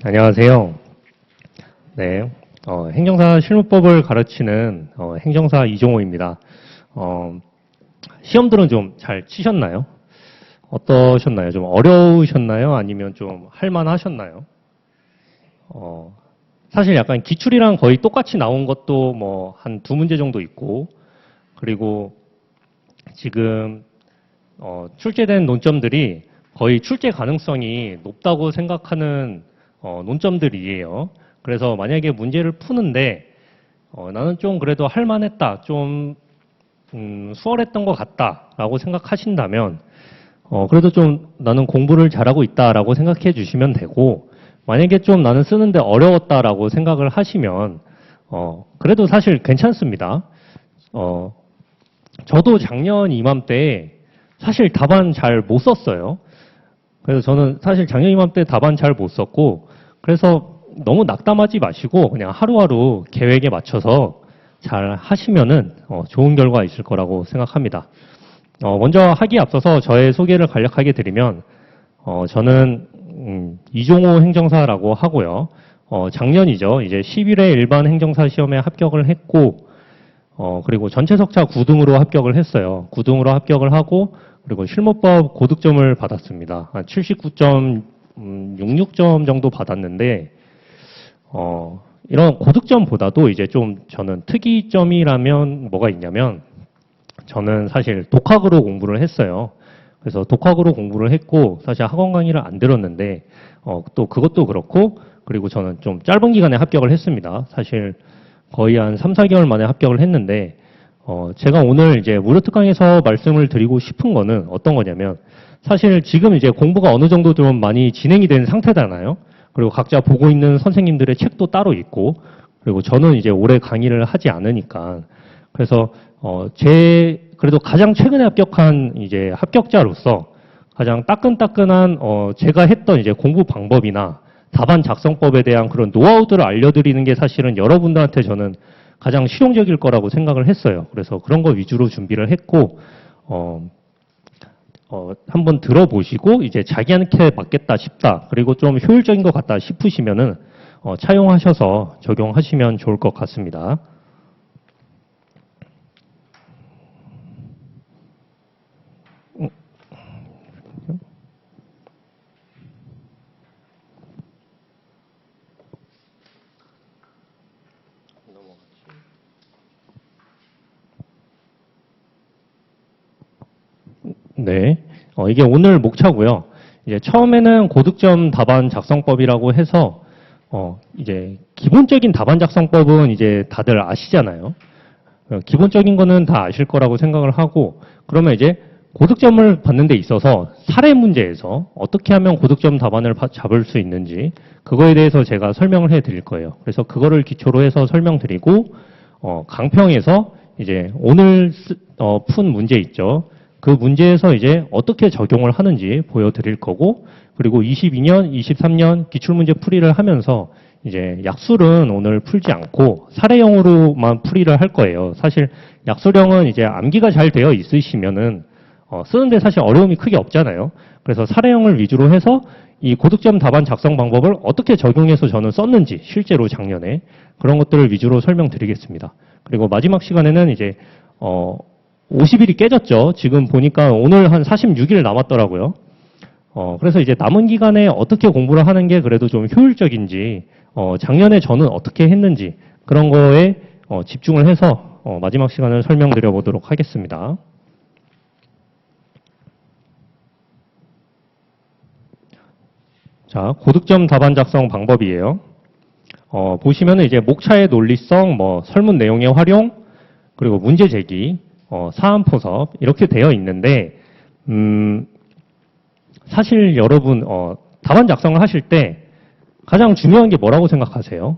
안녕하세요. 네, 행정사 실무법을 가르치는 행정사 이종호입니다. 시험들은 좀 잘 치셨나요? 어떠셨나요? 좀 어려우셨나요? 아니면 좀 할만하셨나요? 사실 약간 기출이랑 거의 똑같이 나온 것도 뭐 한 두 문제 정도 있고, 그리고 지금 출제된 논점들이 거의 출제 가능성이 높다고 생각하는 논점들이에요. 그래서 만약에 문제를 푸는데 나는 좀 그래도 할만했다, 좀 수월했던 것 같다라고 생각하신다면 그래도 좀 나는 공부를 잘하고 있다라고 생각해 주시면 되고, 만약에 좀 나는 쓰는데 어려웠다라고 생각을 하시면 그래도 사실 괜찮습니다. 저도 작년 이맘때 사실 답안 잘 못 썼어요. 그래서 저는 사실 작년 이맘때 답안 잘 못 썼고, 그래서 너무 낙담하지 마시고 그냥 하루하루 계획에 맞춰서 잘 하시면은 좋은 결과 있을 거라고 생각합니다. 먼저 하기에 앞서서 저의 소개를 간략하게 드리면, 저는 이종호 행정사라고 하고요. 작년이죠. 이제 11회 일반 행정사 시험에 합격을 했고, 그리고 전체 석차 9등으로 합격을 했어요. 9등으로 합격을 하고, 그리고 실무법 고득점을 받았습니다. 한 79.66점 정도 받았는데, 이런 고득점보다도 이제 좀 저는 특이점이라면 뭐가 있냐면, 저는 사실 독학으로 공부를 했어요. 그래서 독학으로 공부를 했고, 사실 학원 강의를 안 들었는데, 또 그것도 그렇고, 그리고 저는 좀 짧은 기간에 합격을 했습니다. 사실 거의 한 3, 4개월 만에 합격을 했는데, 제가 오늘 이제 무료 특강에서 말씀을 드리고 싶은 거는 어떤 거냐면, 사실 지금 이제 공부가 어느 정도 좀 많이 진행이 된 상태잖아요. 그리고 각자 보고 있는 선생님들의 책도 따로 있고, 그리고 저는 이제 올해 강의를 하지 않으니까, 그래서 그래도 가장 최근에 합격한 이제 합격자로서 가장 따끈따끈한 제가 했던 이제 공부 방법이나 답안 작성법에 대한 그런 노하우들을 알려드리는 게 사실은 여러분들한테 저는 가장 실용적일 거라고 생각을 했어요. 그래서 그런 거 위주로 준비를 했고, 한번 들어보시고 이제 자기한테 맞겠다 싶다, 그리고 좀 효율적인 것 같다 싶으시면은 차용하셔서 적용하시면 좋을 것 같습니다. 네. 이게 오늘 목차고요. 이제 처음에는 고득점 답안 작성법이라고 해서, 이제 기본적인 답안 작성법은 이제 다들 아시잖아요. 기본적인 거는 다 아실 거라고 생각을 하고, 그러면 이제 고득점을 받는 데 있어서 사례 문제에서 어떻게 하면 고득점 답안을 잡을 수 있는지, 그거에 대해서 제가 설명을 해 드릴 거예요. 그래서 그거를 기초로 해서 설명드리고, 강평에서 이제 오늘 푼 문제 있죠. 그 문제에서 이제 어떻게 적용을 하는지 보여드릴 거고, 그리고 22년, 23년 기출문제 풀이를 하면서 이제 약술은 오늘 풀지 않고 사례형으로만 풀이를 할 거예요. 사실 약술형은 이제 암기가 잘 되어 있으시면은 쓰는데 사실 어려움이 크게 없잖아요. 그래서 사례형을 위주로 해서 이 고득점 답안 작성 방법을 어떻게 적용해서 저는 썼는지 실제로 작년에 그런 것들을 위주로 설명드리겠습니다. 그리고 마지막 시간에는 이제 50일이 깨졌죠. 지금 보니까 오늘 한 46일 남았더라고요. 그래서 이제 남은 기간에 어떻게 공부를 하는 게 그래도 좀 효율적인지, 작년에 저는 어떻게 했는지 그런 거에 집중을 해서 마지막 시간을 설명드려 보도록 하겠습니다. 자, 고득점 답안 작성 방법이에요. 보시면은 이제 목차의 논리성, 뭐 설문 내용의 활용, 그리고 문제 제기, 사안 포섭 이렇게 되어 있는데, 사실 여러분 답안 작성을 하실 때 가장 중요한 게 뭐라고 생각하세요?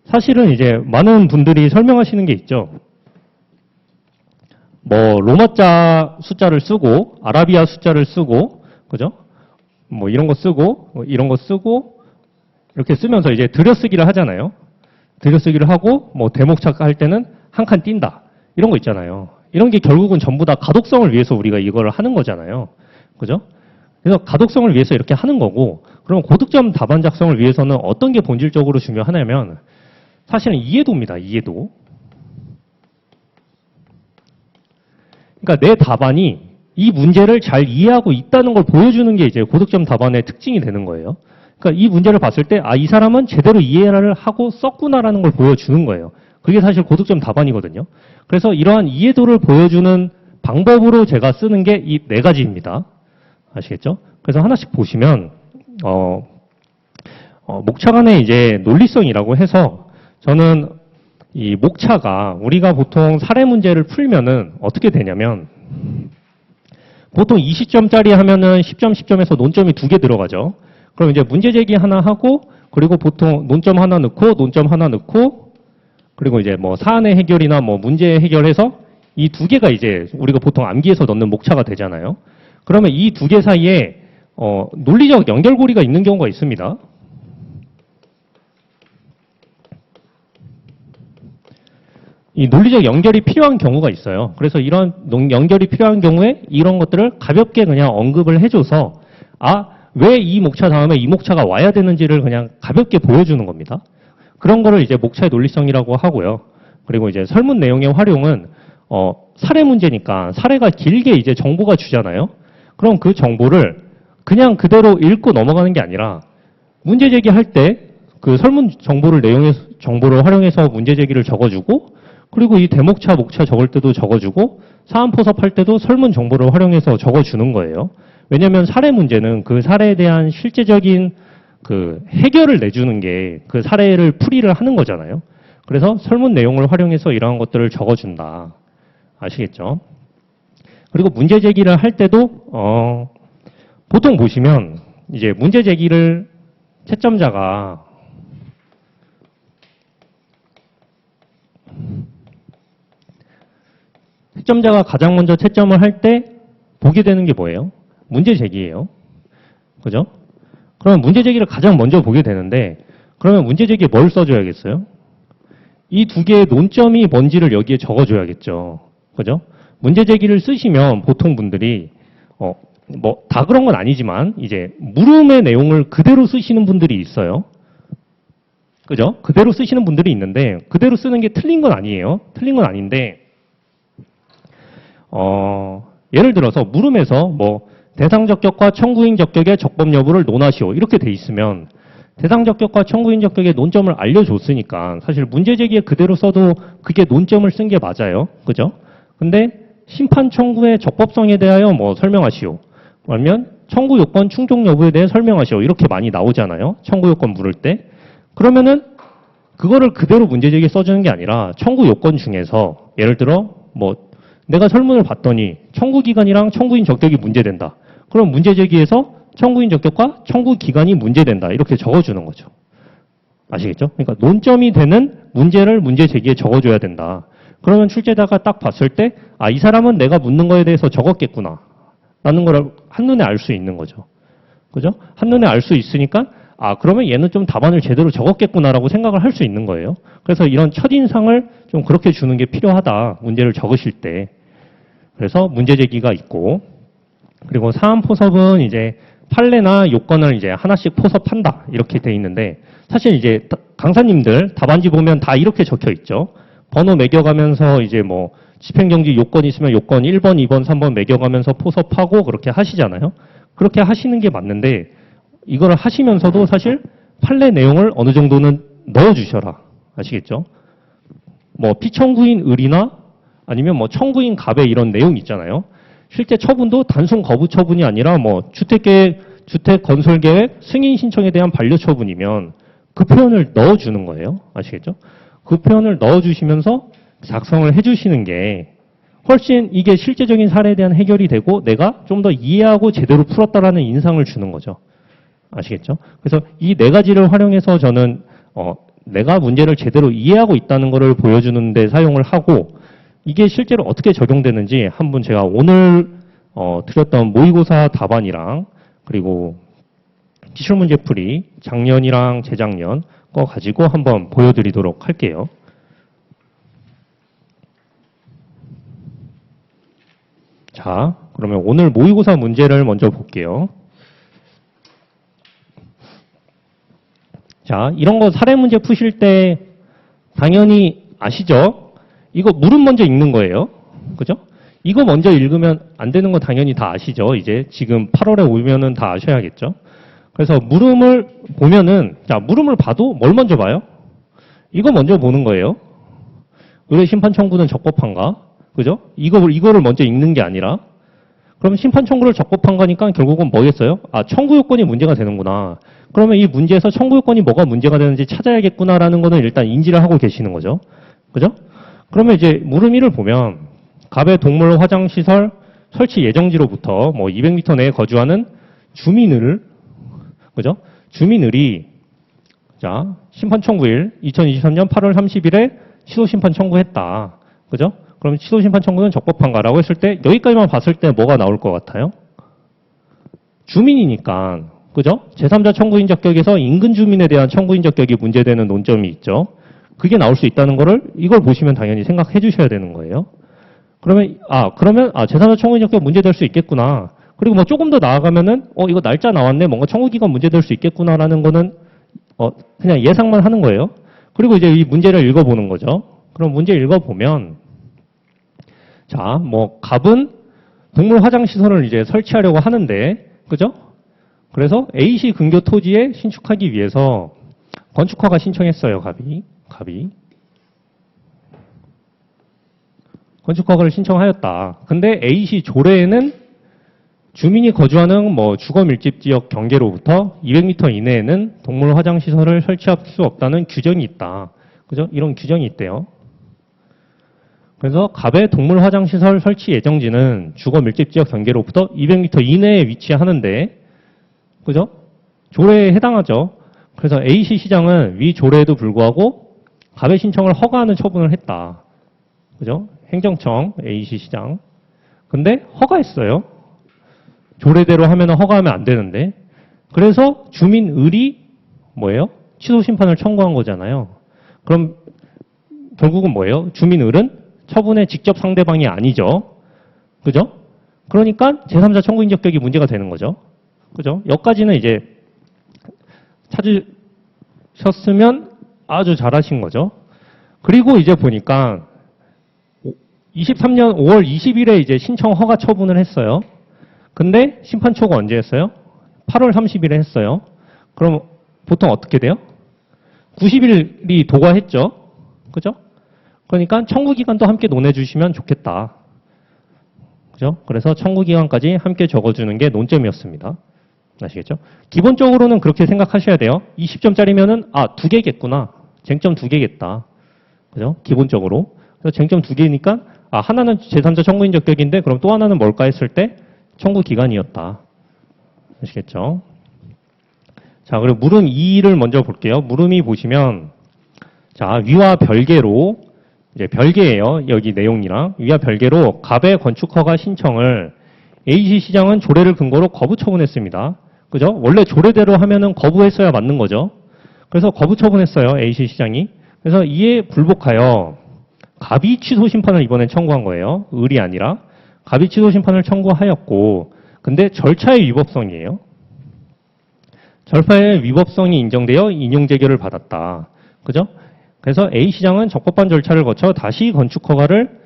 사실은 이제 많은 분들이 설명하시는 게 있죠. 뭐 로마자 숫자를 쓰고 아라비아 숫자를 쓰고, 그죠? 뭐 이런 거 쓰고 이런 거 쓰고 이렇게 쓰면서 이제 들여쓰기를 하잖아요. 들여쓰기를 하고 뭐 대목착 할 때는 한 칸 띈다. 이런 거 있잖아요. 이런 게 결국은 전부 다 가독성을 위해서 우리가 이걸 하는 거잖아요. 그죠? 그래서 가독성을 위해서 이렇게 하는 거고, 그럼 고득점 답안 작성을 위해서는 어떤 게 본질적으로 중요하냐면 사실은 이해도입니다. 이해도. 그러니까 내 답안이 이 문제를 잘 이해하고 있다는 걸 보여주는 게 이제 고득점 답안의 특징이 되는 거예요. 그러니까 이 문제를 봤을 때, 아, 이 사람은 제대로 이해를 하고 썼구나라는 걸 보여주는 거예요. 그게 사실 고득점 답안이거든요. 그래서 이러한 이해도를 보여주는 방법으로 제가 쓰는 게 이 네 가지입니다. 아시겠죠? 그래서 하나씩 보시면, 목차간의 이제 논리성이라고 해서 저는 이 목차가 우리가 보통 사례 문제를 풀면은 어떻게 되냐면 보통 20점짜리 하면은 10점, 10점에서 논점이 2개 들어가죠. 그럼 이제 문제 제기 하나 하고 그리고 보통 논점 하나 넣고 논점 하나 넣고 그리고 이제 뭐 사안의 해결이나 뭐 문제 해결해서 이 2개가 이제 우리가 보통 암기해서 넣는 목차가 되잖아요. 그러면 이 2개 사이에 논리적 연결고리가 있는 경우가 있습니다. 이 논리적 연결이 필요한 경우가 있어요. 그래서 이런 연결이 필요한 경우에 이런 것들을 가볍게 그냥 언급을 해줘서 왜 이 목차 다음에 이 목차가 와야 되는지를 그냥 가볍게 보여주는 겁니다. 그런 거를 이제 목차의 논리성이라고 하고요. 그리고 이제 설문 내용의 활용은 사례 문제니까 사례가 길게 이제 정보가 주잖아요. 그럼 그 정보를 그냥 그대로 읽고 넘어가는 게 아니라 문제 제기할 때 그 설문 정보를 활용해서 문제 제기를 적어주고 그리고 이 대목차, 목차 적을 때도 적어주고 사안 포섭할 때도 설문 정보를 활용해서 적어주는 거예요. 왜냐하면 사례 문제는 그 사례에 대한 실제적인 그 해결을 내주는 게 그 사례를 풀이를 하는 거잖아요. 그래서 설문 내용을 활용해서 이러한 것들을 적어준다. 아시겠죠? 그리고 문제 제기를 할 때도 보통 보시면 이제 문제 제기를 채점자가 가장 먼저 채점을 할 때 보게 되는 게 뭐예요? 문제 제기예요. 그죠? 그러면 문제 제기를 가장 먼저 보게 되는데 그러면 문제 제기에 뭘 써줘야겠어요? 이 2개의 논점이 뭔지를 여기에 적어줘야겠죠. 그죠? 문제 제기를 쓰시면 보통 분들이 뭐 다 그런 건 아니지만 이제 물음의 내용을 그대로 쓰시는 분들이 있어요. 그죠? 그대로 쓰시는 분들이 있는데 그대로 쓰는 게 틀린 건 아니에요. 틀린 건 아닌데 예를 들어서 물음에서 뭐 대상 적격과 청구인 적격의 적법 여부를 논하시오 이렇게 돼 있으면 대상 적격과 청구인 적격의 논점을 알려줬으니까 사실 문제 제기에 그대로 써도 그게 논점을 쓴 게 맞아요. 그죠? 근데 심판 청구의 적법성에 대하여 뭐 설명하시오. 아니면 청구 요건 충족 여부에 대해 설명하시오. 이렇게 많이 나오잖아요. 청구 요건 물을 때. 그러면은 그거를 그대로 문제 제기에 써주는 게 아니라 청구 요건 중에서 예를 들어 뭐 내가 설문을 봤더니 청구 기간이랑 청구인 적격이 문제된다. 그럼 문제 제기에서 청구인 적격과 청구 기간이 문제된다. 이렇게 적어주는 거죠. 아시겠죠? 그러니까 논점이 되는 문제를 문제 제기에 적어줘야 된다. 그러면 출제자가 딱 봤을 때, 이 사람은 내가 묻는 거에 대해서 적었겠구나. 라는 걸 한눈에 알 수 있는 거죠. 그죠? 한눈에 알 수 있으니까, 그러면 얘는 좀 답안을 제대로 적었겠구나라고 생각을 할 수 있는 거예요. 그래서 이런 첫인상을 좀 그렇게 주는 게 필요하다. 문제를 적으실 때. 그래서 문제 제기가 있고, 그리고 사안 포섭은 이제 판례나 요건을 이제 하나씩 포섭한다. 이렇게 돼 있는데, 사실 이제 강사님들 답안지 보면 다 이렇게 적혀 있죠. 번호 매겨가면서 이제 뭐 집행정지 요건이 있으면 요건 1번, 2번, 3번 매겨가면서 포섭하고 그렇게 하시잖아요. 그렇게 하시는 게 맞는데 이걸 하시면서도 사실 판례 내용을 어느 정도는 넣어주셔라. 아시겠죠? 뭐 피청구인 을이나 아니면 뭐 청구인 갑의 이런 내용 있잖아요. 실제 처분도 단순 거부 처분이 아니라 뭐 주택계획, 주택건설계획 승인 신청에 대한 반려 처분이면 그 표현을 넣어주는 거예요. 아시겠죠? 그 표현을 넣어주시면서 작성을 해주시는 게 훨씬 이게 실제적인 사례에 대한 해결이 되고 내가 좀 더 이해하고 제대로 풀었다라는 인상을 주는 거죠. 아시겠죠? 그래서 이 네 가지를 활용해서 저는 내가 문제를 제대로 이해하고 있다는 것을 보여주는 데 사용을 하고 이게 실제로 어떻게 적용되는지 한번 제가 오늘 드렸던 모의고사 답안이랑 그리고 기출문제풀이 작년이랑 재작년 거 가지고 한번 보여드리도록 할게요. 자, 그러면 오늘 모의고사 문제를 먼저 볼게요. 자, 이런 거 사례 문제 푸실 때 당연히 아시죠? 이거 물음 먼저 읽는 거예요. 그죠? 이거 먼저 읽으면 안 되는 거 당연히 다 아시죠? 이제 지금 8월에 오면은 다 아셔야겠죠? 그래서 물음을 보면은, 자, 물음을 봐도 뭘 먼저 봐요? 이거 먼저 보는 거예요. 의뢰 심판 청구는 적법한가? 그죠? 이거를 먼저 읽는 게 아니라. 그럼 심판 청구를 적법한 거니까 결국은 뭐겠어요? 아, 청구 요건이 문제가 되는구나. 그러면 이 문제에서 청구 요건이 뭐가 문제가 되는지 찾아야겠구나라는 거는 일단 인지를 하고 계시는 거죠. 그죠? 그러면 이제 물음 1을 보면 갑의 동물 화장시설 설치 예정지로부터 뭐 200m 내에 거주하는 주민을, 그죠? 주민을이, 자, 심판 청구일 2023년 8월 30일에 취소 심판 청구했다. 그죠? 그럼 취소 심판 청구는 적법한가라고 했을 때 여기까지만 봤을 때 뭐가 나올 것 같아요? 주민이니까, 그죠? 제3자 청구인 적격에서 인근 주민에 대한 청구인 적격이 문제되는 논점이 있죠. 그게 나올 수 있다는 거를 이걸 보시면 당연히 생각해 주셔야 되는 거예요. 그러면 제3자 청구인 적격 문제될 수 있겠구나. 그리고 뭐 조금 더 나아가면은 이거 날짜 나왔네. 뭔가 청구기간 문제될 수 있겠구나라는 거는 그냥 예상만 하는 거예요. 그리고 이제 이 문제를 읽어보는 거죠. 그럼 문제 읽어보면 자, 뭐 갑은 동물 화장시설을 이제 설치하려고 하는데, 그죠? 그래서 A시 근교 토지에 신축하기 위해서 건축허가 신청했어요, 갑이. 건축허가를 신청하였다. 근데 A시 조례에는 주민이 거주하는 뭐 주거 밀집 지역 경계로부터 200m 이내에는 동물 화장시설을 설치할 수 없다는 규정이 있다. 그죠? 이런 규정이 있대요. 그래서 갑의 동물 화장시설 설치 예정지는 주거 밀집 지역 경계로부터 200m 이내에 위치하는데, 그죠? 조례에 해당하죠. 그래서 A시 시장은 위 조례에도 불구하고 갑의 신청을 허가하는 처분을 했다. 그죠? 행정청 A시 시장. 근데 허가했어요. 조례대로 하면 허가하면 안 되는데. 그래서 주민을이 뭐예요? 취소 심판을 청구한 거잖아요. 그럼 결국은 뭐예요? 주민을은 처분의 직접 상대방이 아니죠. 그죠? 그러니까 제3자 청구인 적격이 문제가 되는 거죠. 그죠? 여기까지는 이제 찾으셨으면 아주 잘하신 거죠. 그리고 이제 보니까 23년 5월 20일에 이제 신청 허가 처분을 했어요. 근데 심판 초가 언제 했어요? 8월 30일에 했어요. 그럼 보통 어떻게 돼요? 90일이 도과했죠. 그죠? 그러니까 청구기간도 함께 논해주시면 좋겠다. 그죠? 그래서 청구기간까지 함께 적어주는 게 논점이었습니다. 아시겠죠? 기본적으로는 그렇게 생각하셔야 돼요. 20점짜리면은, 2개겠구나. 쟁점 2개겠다. 그죠? 기본적으로. 그래서 쟁점 2개니까, 하나는 제3자 청구인 적격인데, 그럼 또 하나는 뭘까 했을 때, 청구기간이었다. 아시겠죠? 자, 그리고 물음 2를 먼저 볼게요. 물음이 보시면, 자, 위와 별개로, 이제 별개예요. 여기 내용이랑. 위와 별개로 갑의 건축허가 신청을 A시 시장은 조례를 근거로 거부 처분했습니다. 그죠? 원래 조례대로 하면은 거부했어야 맞는 거죠. 그래서 거부 처분했어요. A시 시장이. 그래서 이에 불복하여 갑이 취소 심판을 이번엔 청구한 거예요. 을이 아니라. 갑이 취소 심판을 청구하였고, 근데 절차의 위법성이에요. 절차의 위법성이 인정되어 인용 재결을 받았다. 그죠? 그래서 A 시장은 적법한 절차를 거쳐 다시 건축 허가를,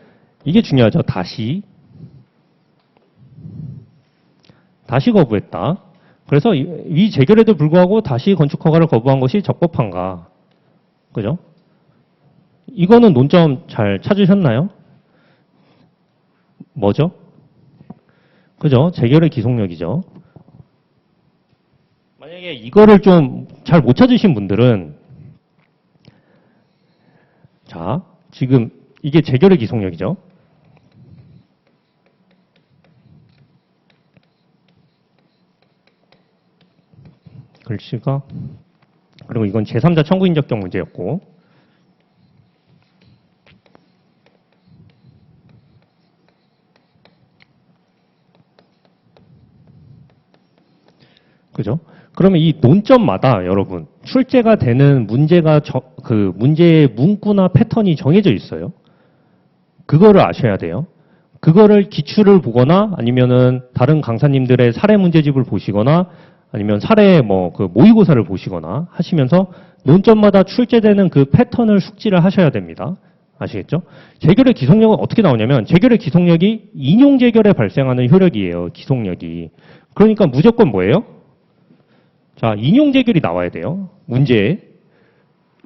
이게 중요하죠. 다시 거부했다. 그래서 위 재결에도 불구하고 다시 건축 허가를 거부한 것이 적법한가? 그죠? 이거는 논점 잘 찾으셨나요? 뭐죠? 그죠? 재결의 기속력이죠. 만약에 이거를 좀 잘 못 찾으신 분들은, 자, 지금 이게 재결의 기속력이죠. 글씨가, 그리고 이건 제3자 청구인 적격 문제였고, 그죠? 그러면 이 논점마다 여러분 출제가 되는 문제가 그 문제의 문구나 패턴이 정해져 있어요. 그거를 아셔야 돼요. 그거를 기출을 보거나 아니면은 다른 강사님들의 사례 문제집을 보시거나 아니면 사례 그 모의고사를 보시거나 하시면서 논점마다 출제되는 그 패턴을 숙지를 하셔야 됩니다. 아시겠죠? 재결의 기속력은 어떻게 나오냐면 재결의 기속력이 인용 재결에 발생하는 효력이에요. 기속력이. 그러니까 무조건 뭐예요? 자, 인용 재결이 나와야 돼요. 문제에.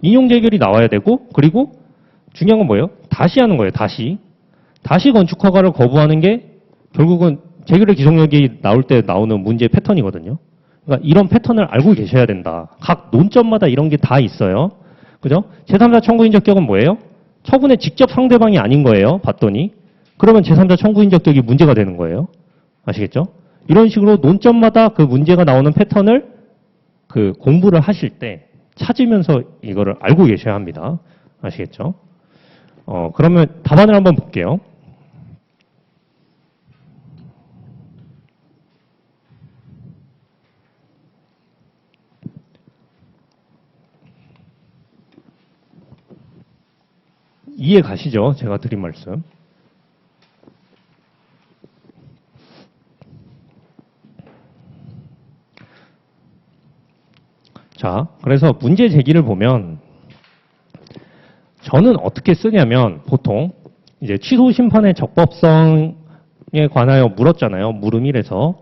인용 재결이 나와야 되고 그리고 중요한 건 뭐예요? 다시 하는 거예요. 다시 건축 허가를 거부하는 게 결국은 재결의 기속력이 나올 때 나오는 문제 패턴이거든요. 그러니까 이런 패턴을 알고 계셔야 된다. 각 논점마다 이런 게 다 있어요. 그죠? 제3자 청구인 적격은 뭐예요? 처분의 직접 상대방이 아닌 거예요. 봤더니. 그러면 제3자 청구인 적격이 문제가 되는 거예요. 아시겠죠? 이런 식으로 논점마다 그 문제가 나오는 패턴을 그 공부를 하실 때 찾으면서 이거를 알고 계셔야 합니다. 아시겠죠? 그러면 답안을 한번 볼게요. 이해 가시죠? 제가 드린 말씀. 자, 그래서 문제 제기를 보면 저는 어떻게 쓰냐면 보통 이제 취소 심판의 적법성에 관하여 물었잖아요. 물음 1에서.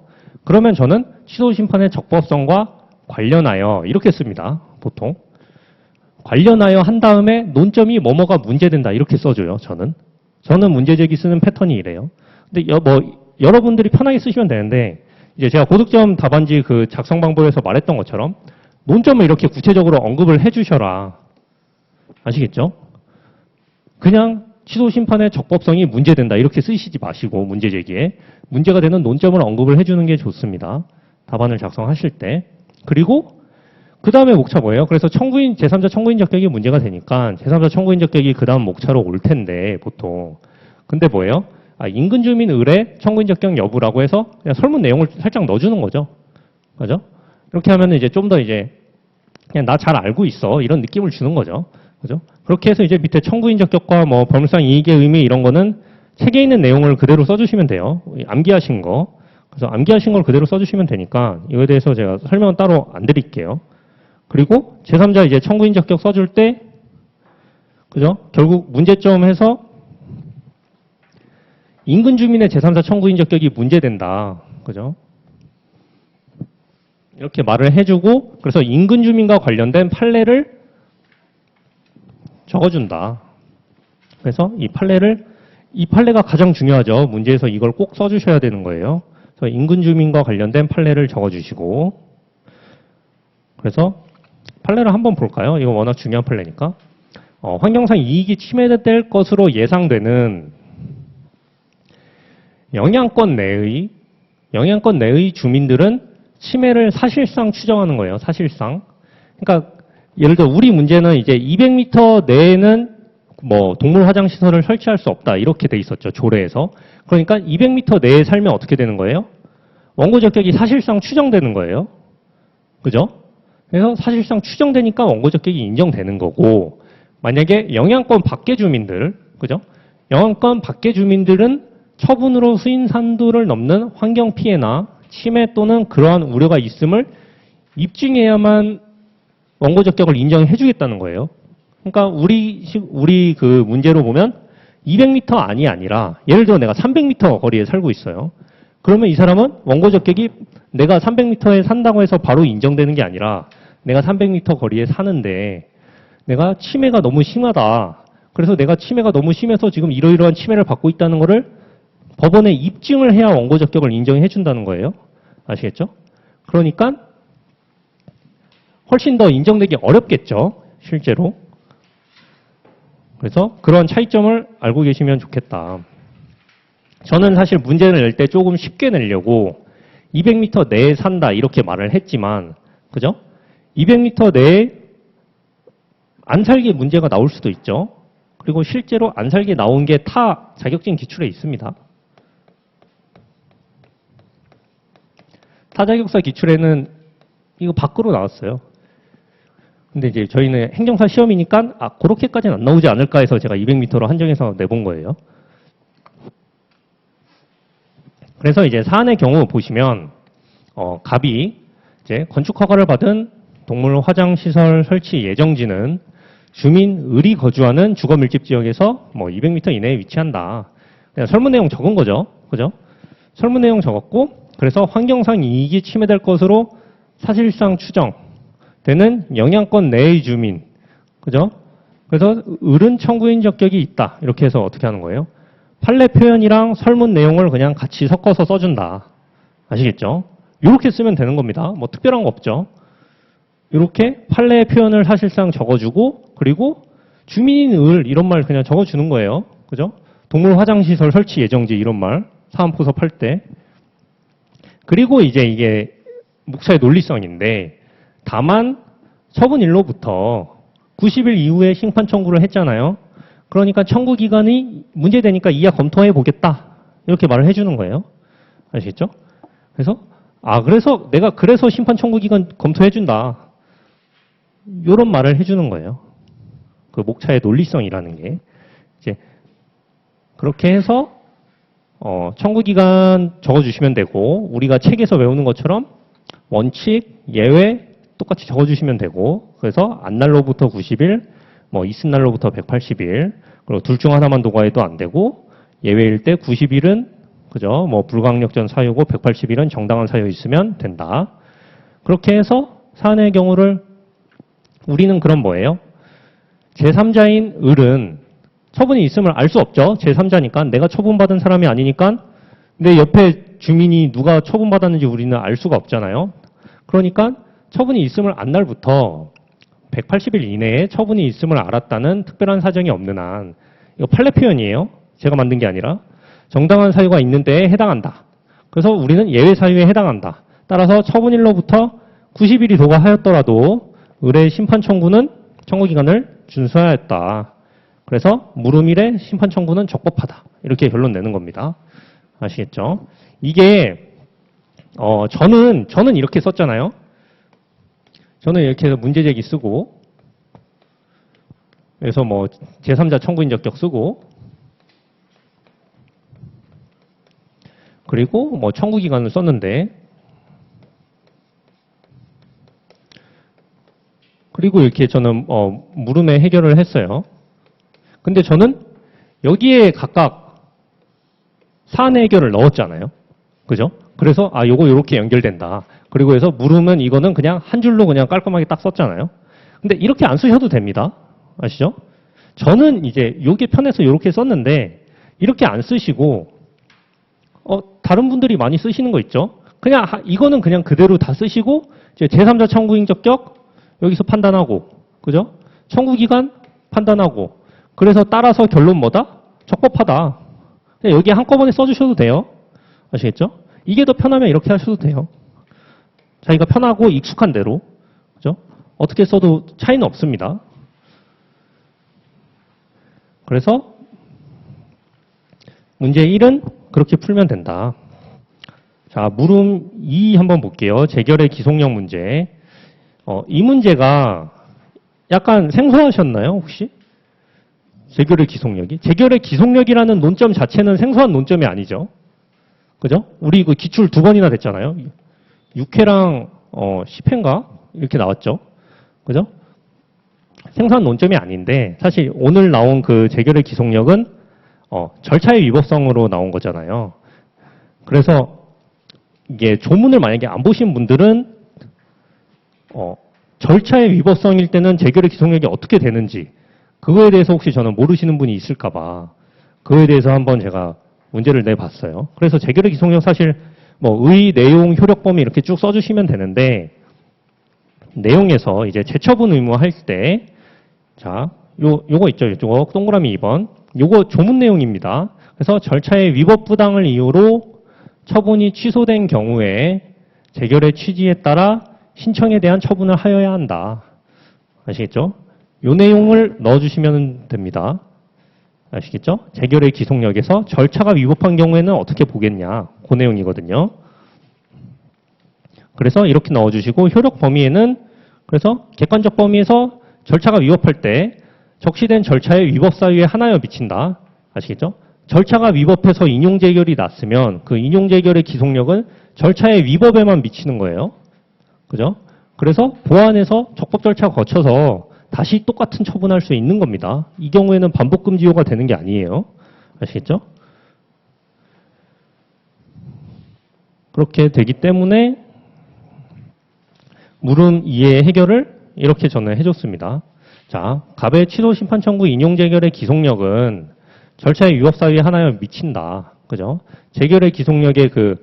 그러면 저는 취소 심판의 적법성과 관련하여 이렇게 씁니다. 보통. 관련하여 한 다음에 논점이 뭐뭐가 문제된다 이렇게 써줘요. 저는 문제 제기 쓰는 패턴이 이래요. 근데 여러분들이 편하게 쓰시면 되는데 이제 제가 고득점 답안지 그 작성 방법에서 말했던 것처럼 논점을 이렇게 구체적으로 언급을 해주셔라. 아시겠죠? 그냥 취소 심판의 적법성이 문제된다 이렇게 쓰시지 마시고 문제 제기에 문제가 되는 논점을 언급을 해주는 게 좋습니다. 답안을 작성하실 때. 그리고 그 다음에 목차 뭐예요? 그래서 제3자 청구인 적격이 문제가 되니까 제3자 청구인 적격이 그 다음 목차로 올 텐데 보통. 근데 뭐예요? 인근 주민 의뢰 청구인 적격 여부라고 해서 그냥 설문 내용을 살짝 넣어주는 거죠. 그죠? 이렇게 하면 이제 좀 더 이제 그냥 나 잘 알고 있어 이런 느낌을 주는 거죠. 그죠? 그렇게 해서 이제 밑에 청구인 적격과 뭐 법률상 이익의 의미 이런 거는 책에 있는 내용을 그대로 써주시면 돼요. 암기하신 거. 그래서 암기하신 걸 그대로 써주시면 되니까 이거에 대해서 제가 설명은 따로 안 드릴게요. 그리고 제3자 이제 청구인 적격 써줄 때, 그죠? 결국 문제점에서 인근 주민의 제3자 청구인 적격이 문제된다. 그죠? 이렇게 말을 해주고, 그래서 인근 주민과 관련된 판례를 적어준다. 그래서 이 판례가 가장 중요하죠. 문제에서 이걸 꼭 써주셔야 되는 거예요. 그래서 인근 주민과 관련된 판례를 적어주시고, 그래서 판례를 한번 볼까요? 이거 워낙 중요한 판례니까. 환경상 이익이 침해될 것으로 예상되는 영향권 내의 주민들은 침해를 사실상 추정하는 거예요. 사실상. 그러니까 예를 들어 우리 문제는 이제 200m 내에는 뭐 동물 화장 시설을 설치할 수 없다 이렇게 돼 있었죠. 조례에서. 그러니까 200m 내에 살면 어떻게 되는 거예요? 원고 적격이 사실상 추정되는 거예요. 그죠? 그래서 사실상 추정되니까 원고 적격이 인정되는 거고 만약에 영향권 밖의 주민들, 그죠? 영향권 밖의 주민들은 처분으로 수인 산도를 넘는 환경 피해나 침해 또는 그러한 우려가 있음을 입증해야만 원고 적격을 인정해 주겠다는 거예요. 그러니까 우리 그 문제로 보면 200m 안이 아니라 예를 들어 내가 300m 거리에 살고 있어요. 그러면 이 사람은 원고 적격이 내가 300m에 산다고 해서 바로 인정되는 게 아니라 내가 300m 거리에 사는데 내가 치매가 너무 심하다. 그래서 내가 치매가 너무 심해서 지금 이러이러한 치매를 받고 있다는 거를 법원에 입증을 해야 원고 적격을 인정해 준다는 거예요. 아시겠죠? 그러니까 훨씬 더 인정되기 어렵겠죠. 실제로. 그래서 그런 차이점을 알고 계시면 좋겠다. 저는 사실 문제를 낼 때 조금 쉽게 내려고 200m 내에 산다 이렇게 말을 했지만 그죠? 200m 내에 안 살기 문제가 나올 수도 있죠. 그리고 실제로 안 살기 나온 게 타 자격증 기출에 있습니다. 타자격사 기출에는 이거 밖으로 나왔어요. 근데 이제 저희는 행정사 시험이니까 그렇게까지는 안 나오지 않을까 해서 제가 200m로 한정해서 내본 거예요. 그래서 이제 사안의 경우 보시면 갑이 이제 건축 허가를 받은 동물 화장시설 설치 예정지는 주민을이 거주하는 주거 밀집 지역에서 뭐 200m 이내에 위치한다. 그냥 설문 내용 적은 거죠. 그죠? 설문 내용 적었고, 그래서 환경상 이익이 침해될 것으로 사실상 추정되는 영향권 내의 주민. 그죠? 그래서 을은 청구인 적격이 있다. 이렇게 해서 어떻게 하는 거예요? 판례 표현이랑 설문 내용을 그냥 같이 섞어서 써준다. 아시겠죠? 이렇게 쓰면 되는 겁니다. 뭐 특별한 거 없죠. 이렇게 판례 표현을 사실상 적어주고, 그리고 주민인 을 이런 말 그냥 적어주는 거예요. 그죠? 동물 화장시설 설치 예정지 이런 말 사안포섭할 때. 그리고 이제 이게 묵사의 논리성인데, 다만 처분일로부터 90일 이후에 심판 청구를 했잖아요. 그러니까 청구 기간이 문제되니까 이하 검토해 보겠다. 이렇게 말을 해주는 거예요. 아시겠죠? 그래서 그래서 내가 그래서 심판 청구 기간 검토해 준다. 이런 말을 해주는 거예요. 그 목차의 논리성이라는 게 이제 그렇게 해서 청구 기간 적어주시면 되고, 우리가 책에서 외우는 것처럼 원칙, 예외 똑같이 적어주시면 되고, 그래서 안날로부터 90일, 뭐 이튿날로부터 180일, 그리고 둘 중 하나만 도과해도 안 되고, 예외일 때 90일은 그죠? 뭐 불강력전 사유고 180일은 정당한 사유 있으면 된다. 그렇게 해서 사안의 경우를 우리는 그럼 뭐예요? 제3자인 을은 처분이 있음을 알 수 없죠. 제3자니까 내가 처분받은 사람이 아니니까 내 옆에 주민이 누가 처분받았는지 우리는 알 수가 없잖아요. 그러니까 처분이 있음을 안 날부터 180일 이내에 처분이 있음을 알았다는 특별한 사정이 없는 한, 이거 판례 표현이에요. 제가 만든 게 아니라 정당한 사유가 있는 때에 해당한다. 그래서 우리는 예외 사유에 해당한다. 따라서 처분일로부터 90일이 도과하였더라도 을의 심판 청구는 청구 기간을 준수하였다. 그래서 물음일의 심판 청구는 적법하다. 이렇게 결론 내는 겁니다. 아시겠죠? 이게 저는 이렇게 썼잖아요. 저는 이렇게 해서 문제제기 쓰고, 그래서 뭐 제3자 청구인 적격 쓰고, 그리고 뭐 청구 기간을 썼는데, 그리고 이렇게 저는 물음에 해결을 했어요. 근데 저는 여기에 각각 사안의 해결을 넣었잖아요. 그죠? 그래서 요거 요렇게 연결된다. 그리고 해서 물음은 이거는 그냥 한 줄로 그냥 깔끔하게 딱 썼잖아요. 근데 이렇게 안 쓰셔도 됩니다. 아시죠? 저는 이제 요게 편해서 요렇게 썼는데, 이렇게 안 쓰시고 다른 분들이 많이 쓰시는 거 있죠? 그냥 이거는 그냥 그대로 다 쓰시고, 이제 제3자 청구인 적격 여기서 판단하고, 그죠? 청구 기간 판단하고, 그래서 따라서 결론 뭐다? 적법하다. 그냥 여기 한꺼번에 써주셔도 돼요. 아시겠죠? 이게 더 편하면 이렇게 하셔도 돼요. 자기가 편하고 익숙한 대로, 그죠? 어떻게 써도 차이는 없습니다. 그래서 문제 1은 그렇게 풀면 된다. 자, 물음 2 한번 볼게요. 재결의 기속력 문제. 이 문제가 약간 생소하셨나요, 혹시? 재결의 기속력이? 재결의 기속력이라는 논점 자체는 생소한 논점이 아니죠. 그죠? 우리 그 기출 2번이나 됐잖아요. 6회랑 10회인가? 이렇게 나왔죠. 그죠? 생소한 논점이 아닌데, 사실 오늘 나온 그 재결의 기속력은 절차의 위법성으로 나온 거잖아요. 그래서 이게 조문을 만약에 안 보신 분들은 절차의 위법성일 때는 재결의 기속력이 어떻게 되는지, 그거에 대해서 혹시 저는 모르시는 분이 있을까봐 그거에 대해서 한번 제가 문제를 내봤어요. 그래서 재결의 기속력 사실 뭐 의, 내용, 효력 범위 이렇게 쭉 써주시면 되는데, 내용에서 이제 재처분 의무 할 때, 자, 요거 있죠. 요거 동그라미 2번. 요거 조문 내용입니다. 그래서 절차의 위법 부당을 이유로 처분이 취소된 경우에 재결의 취지에 따라 신청에 대한 처분을 하여야 한다. 아시겠죠? 요 내용을 넣어주시면 됩니다. 아시겠죠? 재결의 기속력에서 절차가 위법한 경우에는 어떻게 보겠냐. 그 내용이거든요. 그래서 이렇게 넣어주시고, 효력 범위에는 그래서 객관적 범위에서 절차가 위법할 때 적시된 절차의 위법 사유에 하나여 미친다. 아시겠죠? 절차가 위법해서 인용 재결이 났으면 그 인용 재결의 기속력은 절차의 위법에만 미치는 거예요. 그죠? 그래서 보완해서 적법 절차 거쳐서 다시 똑같은 처분할 수 있는 겁니다. 이 경우에는 반복 금지효가 되는 게 아니에요. 아시겠죠? 그렇게 되기 때문에 물음 2의 해결을 이렇게 저는 해줬습니다. 자, 갑의 취소 심판 청구 인용 재결의 기속력은 절차의 유업 사유에 하나에 미친다. 그죠? 재결의 기속력의 그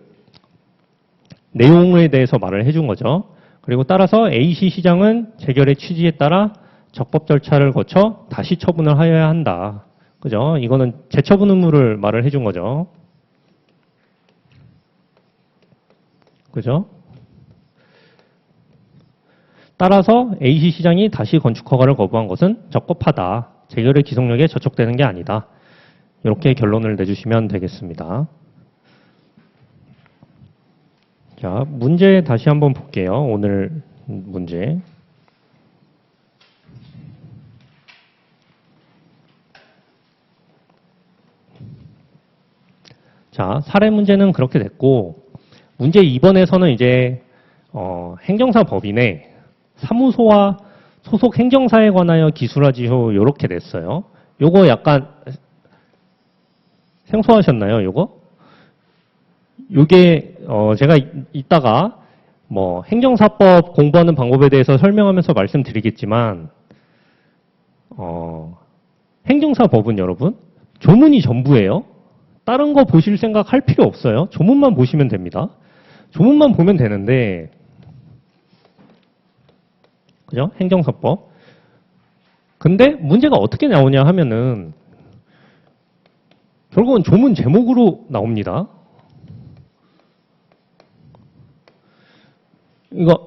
내용에 대해서 말을 해준 거죠. 그리고 따라서 A씨 시장은 재결의 취지에 따라 적법 절차를 거쳐 다시 처분을 하여야 한다. 그죠? 이거는 재처분 의무를 말을 해준 거죠. 그죠? 따라서 A씨 시장이 다시 건축 허가를 거부한 것은 적법하다. 재결의 기속력에 저촉되는 게 아니다. 이렇게 결론을 내주시면 되겠습니다. 자, 문제 다시 한번 볼게요. 오늘 문제. 자, 사례 문제는 그렇게 됐고, 문제 2번에서는 이제, 행정사 법인의 사무소와 소속 행정사에 관하여 기술하지요. 요렇게 됐어요. 요거 약간 생소하셨나요, 요거? 요게, 제가 이따가 뭐 행정사법 공부하는 방법에 대해서 설명하면서 말씀드리겠지만, 행정사법은 여러분, 조문이 전부예요. 다른 거 보실 생각 할 필요 없어요. 조문만 보시면 됩니다. 조문만 보면 되는데, 그죠? 행정사법. 근데 문제가 어떻게 나오냐 하면은, 결국은 조문 제목으로 나옵니다.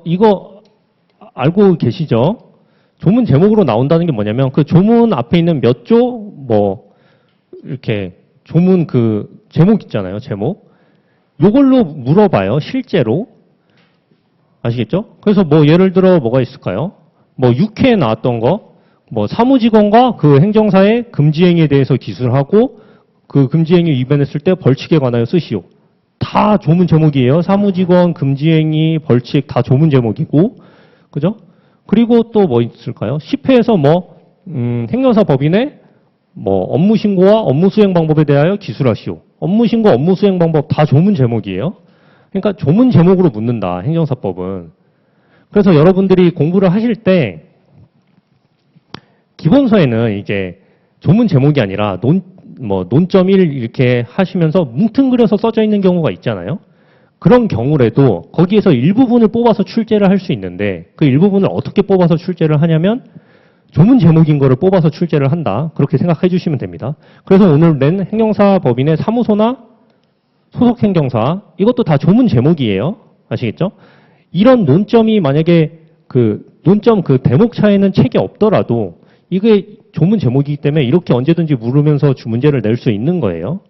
이거 알고 계시죠? 조문 제목으로 나온다는 게 뭐냐면 그 조문 앞에 있는 몇 조, 뭐, 이렇게 조문 그 제목 있잖아요, 제목. 요걸로 물어봐요, 실제로. 아시겠죠? 그래서 뭐 예를 들어 뭐가 있을까요? 뭐 6회에 나왔던 거, 뭐 사무직원과 그 행정사의 금지행위에 대해서 기술하고 그 금지행위 위반했을 때 벌칙에 관하여 쓰시오. 다 조문 제목이에요. 사무직원, 금지행위, 벌칙 다 조문 제목이고, 그죠? 그리고 또 뭐 있을까요? 10회에서 뭐 행정사 법인의 뭐 업무 신고와 업무 수행 방법에 대하여 기술하시오. 업무 신고, 업무 수행 방법 다 조문 제목이에요. 그러니까 조문 제목으로 묻는다. 행정사법은. 그래서 여러분들이 공부를 하실 때 기본서에는 이제 조문 제목이 아니라 논점 1 이렇게 하시면서 뭉뚱그려서 써져 있는 경우가 있잖아요. 그런 경우라도 거기에서 일부분을 뽑아서 출제를 할 수 있는데 그 일부분을 어떻게 뽑아서 출제를 하냐면 조문 제목인 거를 뽑아서 출제를 한다. 그렇게 생각해 주시면 됩니다. 그래서 오늘 낸 행정사 법인의 사무소나 소속 행정사 이것도 다 조문 제목이에요. 아시겠죠? 이런 논점이 만약에 그 논점 그 대목 차에는 책이 없더라도 이게 조문 제목이기 때문에 이렇게 언제든지 물으면서 문제를 낼 수 있는 거예요.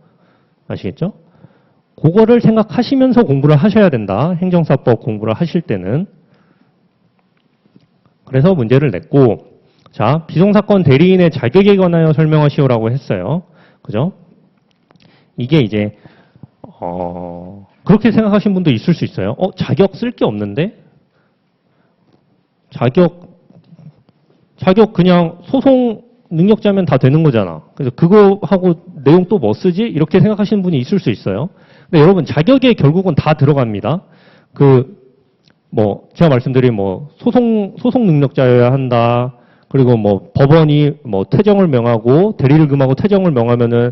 아시겠죠? 그거를 생각하시면서 공부를 하셔야 된다. 행정사법 공부를 하실 때는. 그래서 문제를 냈고, 자, 비송사건 대리인의 자격에 관하여 설명하시오라고 했어요. 그죠? 이게 이제, 그렇게 생각하신 분도 있을 수 있어요. 자격 쓸 게 없는데? 자격 그냥 소송 능력자면 다 되는 거잖아. 그래서 그거 하고 내용 또 뭐 쓰지? 이렇게 생각하시는 분이 있을 수 있어요. 근데 여러분 자격에 결국은 다 들어갑니다. 제가 말씀드린 소송 능력자여야 한다. 그리고 법원이 퇴정을 명하고 대리를 금하고 퇴정을 명하면은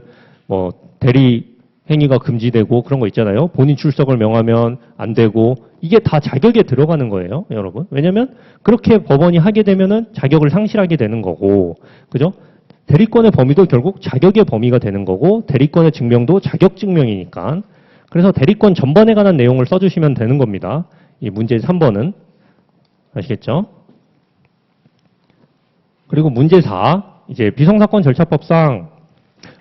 대리 행위가 금지되고 그런 거 있잖아요. 본인 출석을 명하면 안 되고 이게 다 자격에 들어가는 거예요, 여러분. 왜냐면 그렇게 법원이 하게 되면은 자격을 상실하게 되는 거고, 그죠? 대리권의 범위도 결국 자격의 범위가 되는 거고, 대리권의 증명도 자격 증명이니까. 그래서 대리권 전반에 관한 내용을 써주시면 되는 겁니다. 이 문제 3번은. 아시겠죠? 그리고 문제 4, 이제 비성사건 절차법상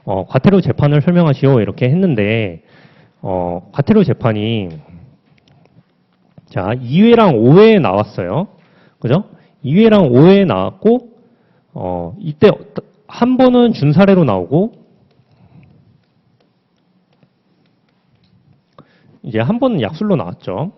과태료 재판을 설명하시오 이렇게 했는데 과태료 재판이 자 2회랑 5회에 나왔어요. 그죠? 2회랑 5회에 나왔고 이때 한 번은 준사례로 나오고 이제 한 번은 약술로 나왔죠.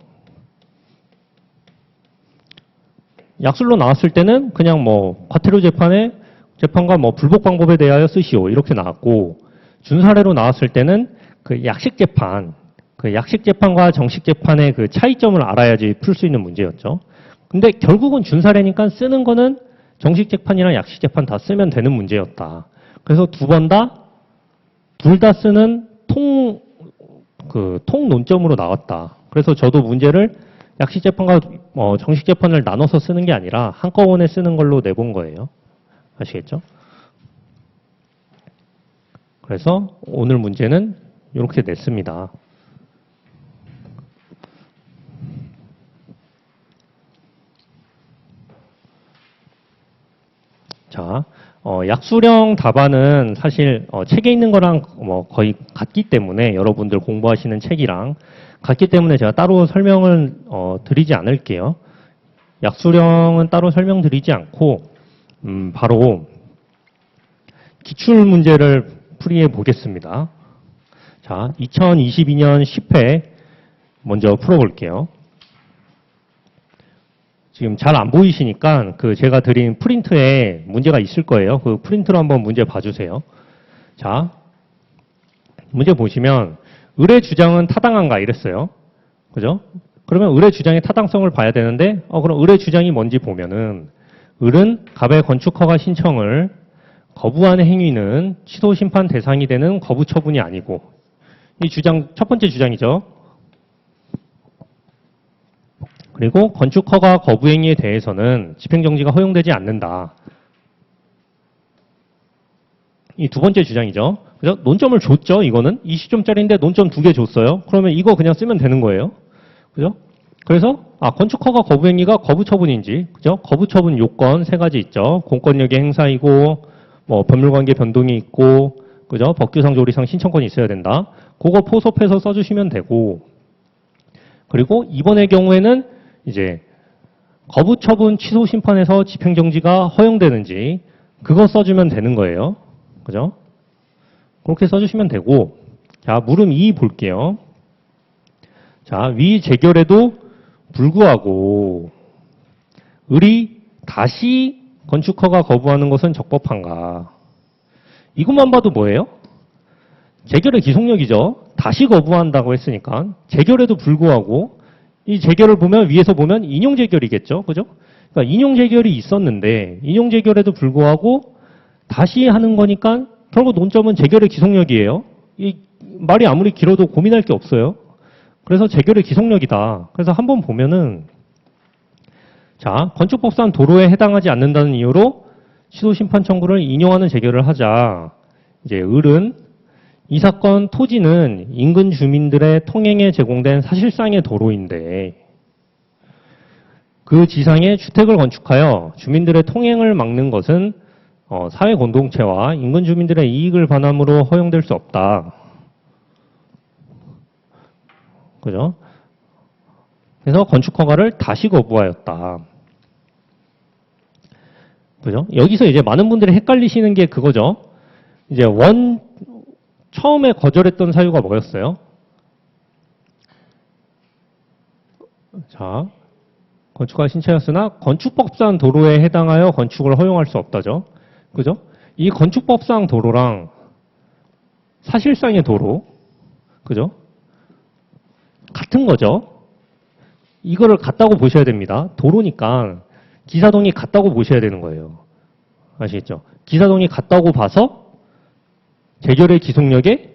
약술로 나왔을 때는 그냥 뭐 과태료 재판과 뭐 불복 방법에 대하여 쓰시오 이렇게 나왔고, 준사례로 나왔을 때는 그 약식 재판과 정식 재판의 그 차이점을 알아야지 풀 수 있는 문제였죠. 근데 결국은 준사례니까 쓰는 거는 정식 재판이랑 약식 재판 다 쓰면 되는 문제였다. 그래서 둘 다 쓰는 통 논점으로 나왔다. 그래서 저도 문제를 약식 재판과 정식 재판을 나눠서 쓰는 게 아니라 한꺼번에 쓰는 걸로 내본 거예요. 아시겠죠? 그래서 오늘 문제는 이렇게 냈습니다. 자, 약수령 답안은 사실 책에 있는 거랑 뭐 거의 같기 때문에, 여러분들 공부하시는 책이랑 같기 때문에 제가 따로 설명을 드리지 않을게요. 약수령은 따로 설명드리지 않고 바로 기출 문제를 풀이해 보겠습니다. 자, 2022년 10회 먼저 풀어볼게요. 지금 잘 안 보이시니까 그 제가 드린 프린트에 문제가 있을 거예요. 그 프린트로 한번 문제 봐주세요. 자, 문제 보시면 을의 주장은 타당한가 이랬어요. 그죠? 그러면 을의 주장의 타당성을 봐야 되는데, 그럼 을의 주장이 뭔지 보면은, 을은 갑의 건축 허가 신청을 거부한 행위는 취소 심판 대상이 되는 거부 처분이 아니고, 이 주장 첫 번째 주장이죠. 그리고 건축 허가 거부 행위에 대해서는 집행정지가 허용되지 않는다. 이 두 번째 주장이죠. 그죠? 논점을 줬죠, 이거는. 20점짜리인데 논점 2개 줬어요. 그러면 이거 그냥 쓰면 되는 거예요. 그죠? 그래서, 건축 허가 거부 행위가 거부 처분인지, 그죠? 거부 처분 요건 3가지 있죠. 공권력의 행사이고, 뭐, 법률관계 변동이 있고, 그죠? 법규상 조리상 신청권이 있어야 된다. 그거 포섭해서 써주시면 되고, 그리고 이번의 경우에는 이제, 거부 처분 취소 심판에서 집행정지가 허용되는지, 그거 써주면 되는 거예요. 그죠? 그렇게 써주시면 되고, 자, 물음 2 볼게요. 자, 위 재결에도 불구하고, 을이 다시 건축허가 거부하는 것은 적법한가? 이것만 봐도 뭐예요? 재결의 기속력이죠. 다시 거부한다고 했으니까. 재결에도 불구하고, 이 재결을 보면, 위에서 보면 인용 재결이겠죠. 그죠? 그러니까 인용 재결이 있었는데, 인용 재결에도 불구하고, 다시 하는 거니까, 결국 논점은 재결의 기속력이에요. 이 말이 아무리 길어도 고민할 게 없어요. 그래서 재결의 기속력이다. 그래서 한번 보면은, 자, 건축법상 도로에 해당하지 않는다는 이유로 취소심판 청구를 인용하는 재결을 하자. 이제 을은 이 사건 토지는 인근 주민들의 통행에 제공된 사실상의 도로인데, 그 지상에 주택을 건축하여 주민들의 통행을 막는 것은 사회 공동체와 인근 주민들의 이익을 반함으로 허용될 수 없다. 그죠? 그래서 건축 허가를 다시 거부하였다. 그죠? 여기서 이제 많은 분들이 헷갈리시는 게 그거죠. 이제 처음에 거절했던 사유가 뭐였어요? 자, 건축허가 신청했으나 건축법상 도로에 해당하여 건축을 허용할 수 없다죠. 그죠? 이 건축법상 도로랑 사실상의 도로, 그죠? 같은 거죠. 이거를 같다고 보셔야 됩니다. 도로니까 기사동이 같다고 보셔야 되는 거예요. 아시겠죠? 기사동이 같다고 봐서 재결의 기속력에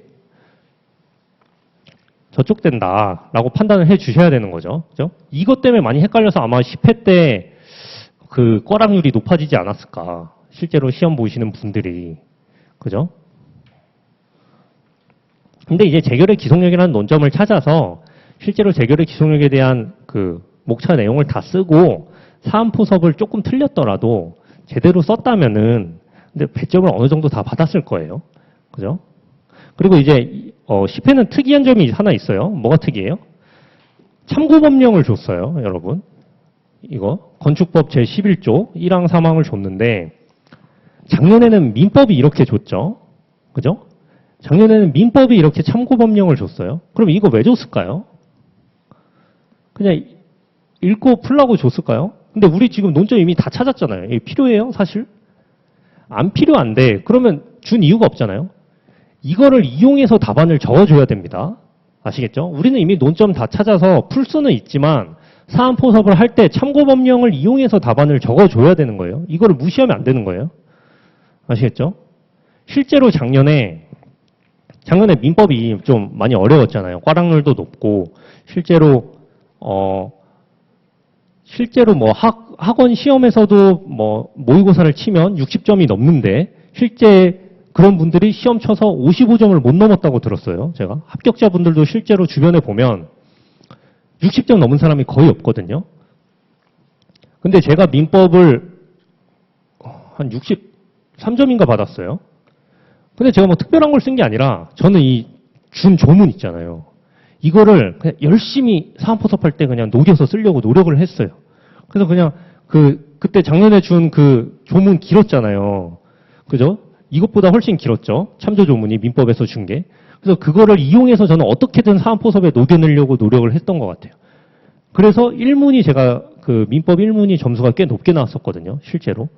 저촉된다라고 판단을 해 주셔야 되는 거죠. 그죠? 이것 때문에 많이 헷갈려서 아마 10회 때 그 꽈락률이 높아지지 않았을까. 실제로 시험 보시는 분들이. 그죠? 근데 이제 재결의 기속력이라는 논점을 찾아서 실제로 재결의 기속력에 대한 그 목차 내용을 다 쓰고 사안포섭을 조금 틀렸더라도 제대로 썼다면은 근데 배점을 어느 정도 다 받았을 거예요. 그죠? 그리고 이제 10회는 특이한 점이 하나 있어요. 뭐가 특이해요? 참고법령을 줬어요, 여러분. 이거 건축법 제11조 1항 3항을 줬는데 작년에는 민법이 이렇게 줬죠. 그죠? 작년에는 민법이 이렇게 참고법령을 줬어요. 그럼 이거 왜 줬을까요? 그냥 읽고 풀라고 줬을까요? 근데 우리 지금 논점 이미 다 찾았잖아요. 이게 필요해요, 사실? 안 필요한데 그러면 준 이유가 없잖아요. 이거를 이용해서 답안을 적어줘야 됩니다. 아시겠죠? 우리는 이미 논점 다 찾아서 풀 수는 있지만 사안포섭을 할 때 참고법령을 이용해서 답안을 적어줘야 되는 거예요. 이거를 무시하면 안 되는 거예요. 아시겠죠? 실제로 작년에 민법이 좀 많이 어려웠잖아요. 꽈락률도 높고 실제로 뭐 학원 시험에서도 뭐 모의고사를 치면 60점이 넘는데 실제 그런 분들이 시험 쳐서 55점을 못 넘었다고 들었어요. 제가 합격자분들도 실제로 주변에 보면 60점 넘은 사람이 거의 없거든요. 근데 제가 민법을 한 63점인가 받았어요. 근데 제가 뭐 특별한 걸 쓴 게 아니라 저는 이 준 조문 있잖아요. 이거를 그냥 열심히 사안포섭할 때 그냥 녹여서 쓰려고 노력을 했어요. 그래서 그냥 그때 작년에 준 그 조문 길었잖아요. 그죠? 이것보다 훨씬 길었죠. 참조 조문이 민법에서 준 게. 그래서 그거를 이용해서 저는 어떻게든 사안포섭에 녹여내려고 노력을 했던 것 같아요. 그래서 1문이 제가 그 민법 1문이 점수가 꽤 높게 나왔었거든요. 실제로.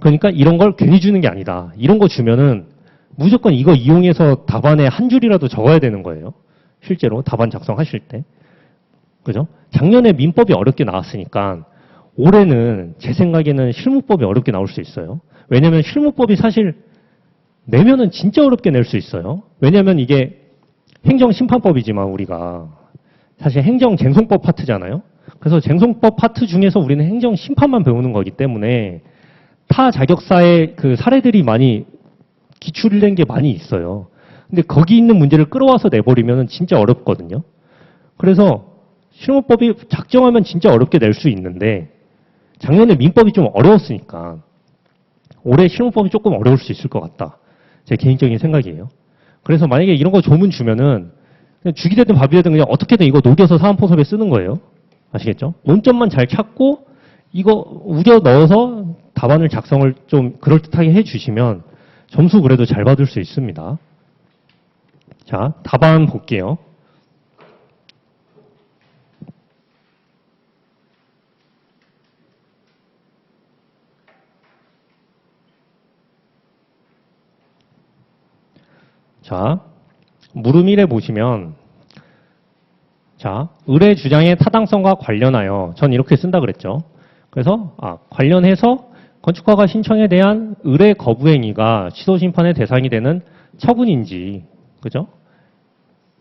그러니까 이런 걸 괜히 주는 게 아니다. 이런 거 주면은 무조건 이거 이용해서 답안에 한 줄이라도 적어야 되는 거예요. 실제로 답안 작성하실 때. 그죠? 작년에 민법이 어렵게 나왔으니까 올해는 제 생각에는 실무법이 어렵게 나올 수 있어요. 왜냐면 실무법이 사실 내면은 진짜 어렵게 낼 수 있어요. 왜냐면 이게 행정심판법이지만 우리가 사실 행정쟁송법 파트잖아요. 그래서 쟁송법 파트 중에서 우리는 행정심판만 배우는 거기 때문에 타 자격사의 그 사례들이 많이 기출된 게 많이 있어요. 근데 거기 있는 문제를 끌어와서 내버리면 진짜 어렵거든요. 그래서 실무법이 작정하면 진짜 어렵게 낼 수 있는데 작년에 민법이 좀 어려웠으니까 올해 실무법이 조금 어려울 수 있을 것 같다. 제 개인적인 생각이에요. 그래서 만약에 이런 거 조문 주면은 그냥 죽이 되든 밥이 되든 그냥 어떻게든 이거 녹여서 사안포섭에 쓰는 거예요. 아시겠죠? 논점만 잘 찾고 이거 우겨 넣어서 답안을 작성을 좀 그럴듯하게 해주시면 점수 그래도 잘 받을 수 있습니다. 자, 답안 볼게요. 자, 물음 1에 보시면 자, 의뢰 주장의 타당성과 관련하여 전 이렇게 쓴다 그랬죠. 그래서 관련해서 건축허가 신청에 대한 의뢰 거부 행위가 취소 심판의 대상이 되는 처분인지, 그죠?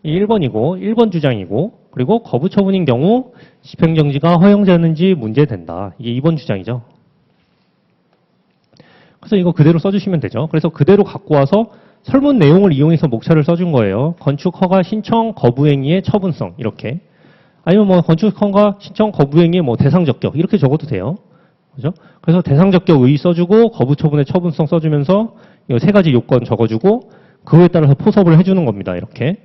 1번이고 1번 주장이고 그리고 거부 처분인 경우 집행정지가 허용되는지 문제된다. 이게 2번 주장이죠. 그래서 이거 그대로 써주시면 되죠. 그래서 그대로 갖고 와서 설문 내용을 이용해서 목차를 써준 거예요. 건축허가 신청 거부 행위의 처분성 이렇게. 아니면 뭐 건축허가 신청 거부 행위의 뭐 대상 적격 이렇게 적어도 돼요. 그죠? 그래서 대상 적격 의의 써주고 거부 처분의 처분성 써주면서 이 세 가지 요건 적어주고 그거에 따라서 포섭을 해주는 겁니다. 이렇게.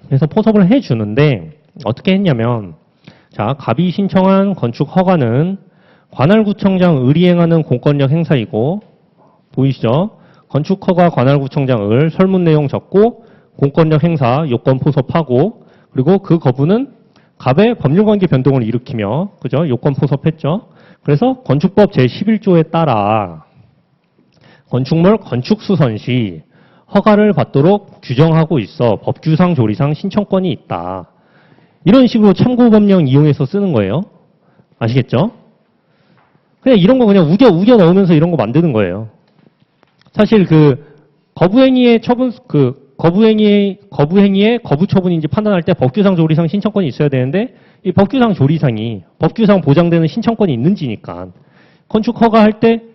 그래서 포섭을 해주는데 어떻게 했냐면 자, 갑이 신청한 건축 허가는 관할구청장 의리행하는 공권력 행사이고 보이시죠? 건축 허가 관할구청장 을 설문 내용 적고 공권력 행사 요건 포섭하고 그리고 그 거부는 갑의 법률관계 변동을 일으키며 그죠? 요건 포섭했죠. 그래서 건축법 제11조에 따라 건축물 건축수선 시 허가를 받도록 규정하고 있어 법규상 조리상 신청권이 있다. 이런 식으로 참고법령 이용해서 쓰는 거예요. 아시겠죠? 그냥 이런 거 그냥 우겨 넣으면서 이런 거 만드는 거예요. 사실 그 거부행위의 처분, 거부행위의 거부 처분인지 판단할 때 법규상 조리상 신청권이 있어야 되는데 이 법규상 조리상이 법규상 보장되는 신청권이 있는지니까 건축 허가할 때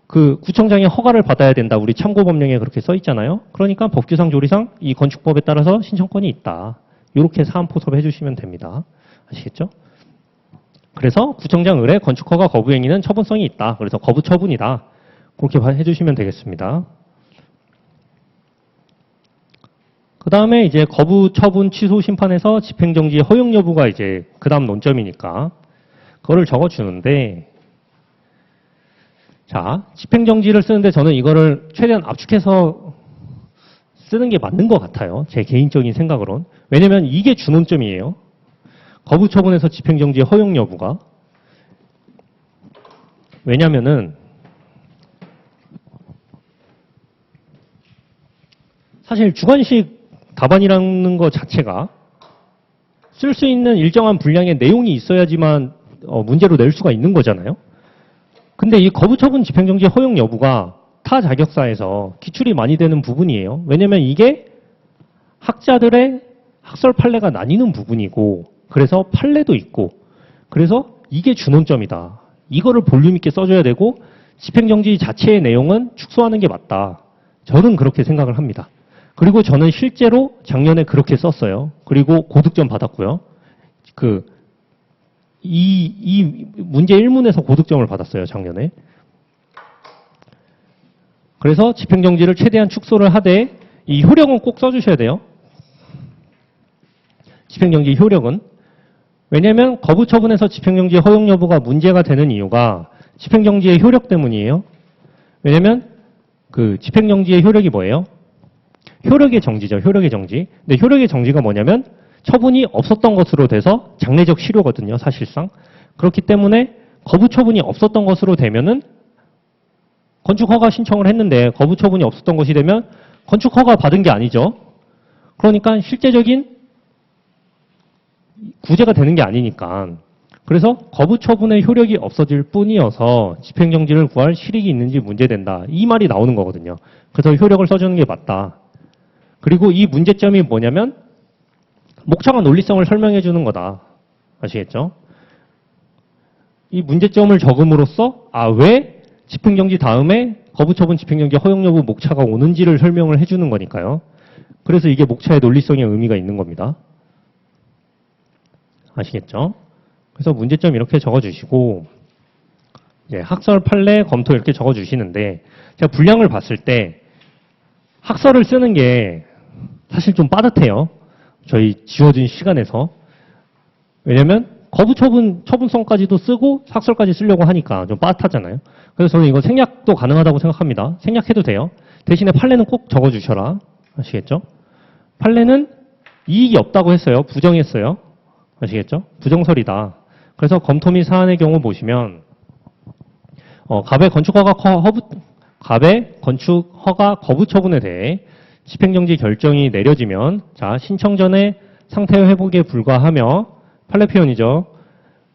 그 구청장이 허가를 받아야 된다. 우리 참고법령에 그렇게 써 있잖아요. 그러니까 법규상 조리상 이 건축법에 따라서 신청권이 있다. 이렇게 사안 포섭해 주시면 됩니다. 아시겠죠? 그래서 구청장 의뢰 건축 허가 거부 행위는 처분성이 있다. 그래서 거부 처분이다. 그렇게 해주시면 되겠습니다. 그 다음에 이제 거부 처분 취소 심판에서 집행정지 허용 여부가 이제 그 다음 논점이니까 그거를 적어주는데 자, 집행정지를 쓰는데 저는 이거를 최대한 압축해서 쓰는 게 맞는 것 같아요. 제 개인적인 생각으론. 왜냐면 이게 준논점이에요. 거부 처분에서 집행정지 허용 여부가. 왜냐면은 사실 주관식 답안이라는 것 자체가 쓸 수 있는 일정한 분량의 내용이 있어야지만 문제로 낼 수가 있는 거잖아요. 근데 이 거부처분 집행정지 허용 여부가 타 자격사에서 기출이 많이 되는 부분이에요. 왜냐면 이게 학자들의 학설 판례가 나뉘는 부분이고, 그래서 판례도 있고, 그래서 이게 준원점이다. 이거를 볼륨 있게 써줘야 되고, 집행정지 자체의 내용은 축소하는 게 맞다. 저는 그렇게 생각을 합니다. 그리고 저는 실제로 작년에 그렇게 썼어요. 그리고 고득점 받았고요. 이 문제 1문에서 고득점을 받았어요, 작년에. 그래서 집행정지를 최대한 축소를 하되, 이 효력은 꼭 써주셔야 돼요. 집행정지 효력은. 왜냐하면 거부처분에서 집행정지 허용 여부가 문제가 되는 이유가 집행정지의 효력 때문이에요. 왜냐하면 그 집행정지의 효력이 뭐예요? 효력의 정지죠. 효력의 정지. 근데 효력의 정지가 뭐냐면 처분이 없었던 것으로 돼서 장래적 실효거든요. 사실상. 그렇기 때문에 거부처분이 없었던 것으로 되면은 건축허가 신청을 했는데 거부처분이 없었던 것이 되면 건축허가 받은 게 아니죠. 그러니까 실제적인 구제가 되는 게 아니니까. 그래서 거부처분의 효력이 없어질 뿐이어서 집행정지를 구할 실익이 있는지 문제된다. 이 말이 나오는 거거든요. 그래서 효력을 써주는 게 맞다. 그리고 이 문제점이 뭐냐면 목차가 논리성을 설명해 주는 거다. 아시겠죠? 이 문제점을 적음으로써 왜 집행정지 다음에 거부처분 집행정지 허용 여부 목차가 오는지를 설명을 해주는 거니까요. 그래서 이게 목차의 논리성의 의미가 있는 겁니다. 아시겠죠? 그래서 문제점 이렇게 적어주시고, 학설 판례 검토 이렇게 적어주시는데, 제가 분량을 봤을 때 학설을 쓰는 게 사실 좀 빠듯해요. 저희 지워진 시간에서. 왜냐면 처분성까지도 쓰고 학설까지 쓰려고 하니까 좀 빠듯하잖아요. 그래서 저는 이거 생략도 가능하다고 생각합니다. 생략해도 돼요. 대신에 판례는 꼭 적어주셔라. 아시겠죠? 판례는 이익이 없다고 했어요. 부정했어요. 아시겠죠? 부정설이다. 그래서 검토 및 사안의 경우 보시면 갑의 건축허가 거부 처분에 대해 집행정지 결정이 내려지면 신청 전에 상태 회복에 불과하며 판례 표현이죠.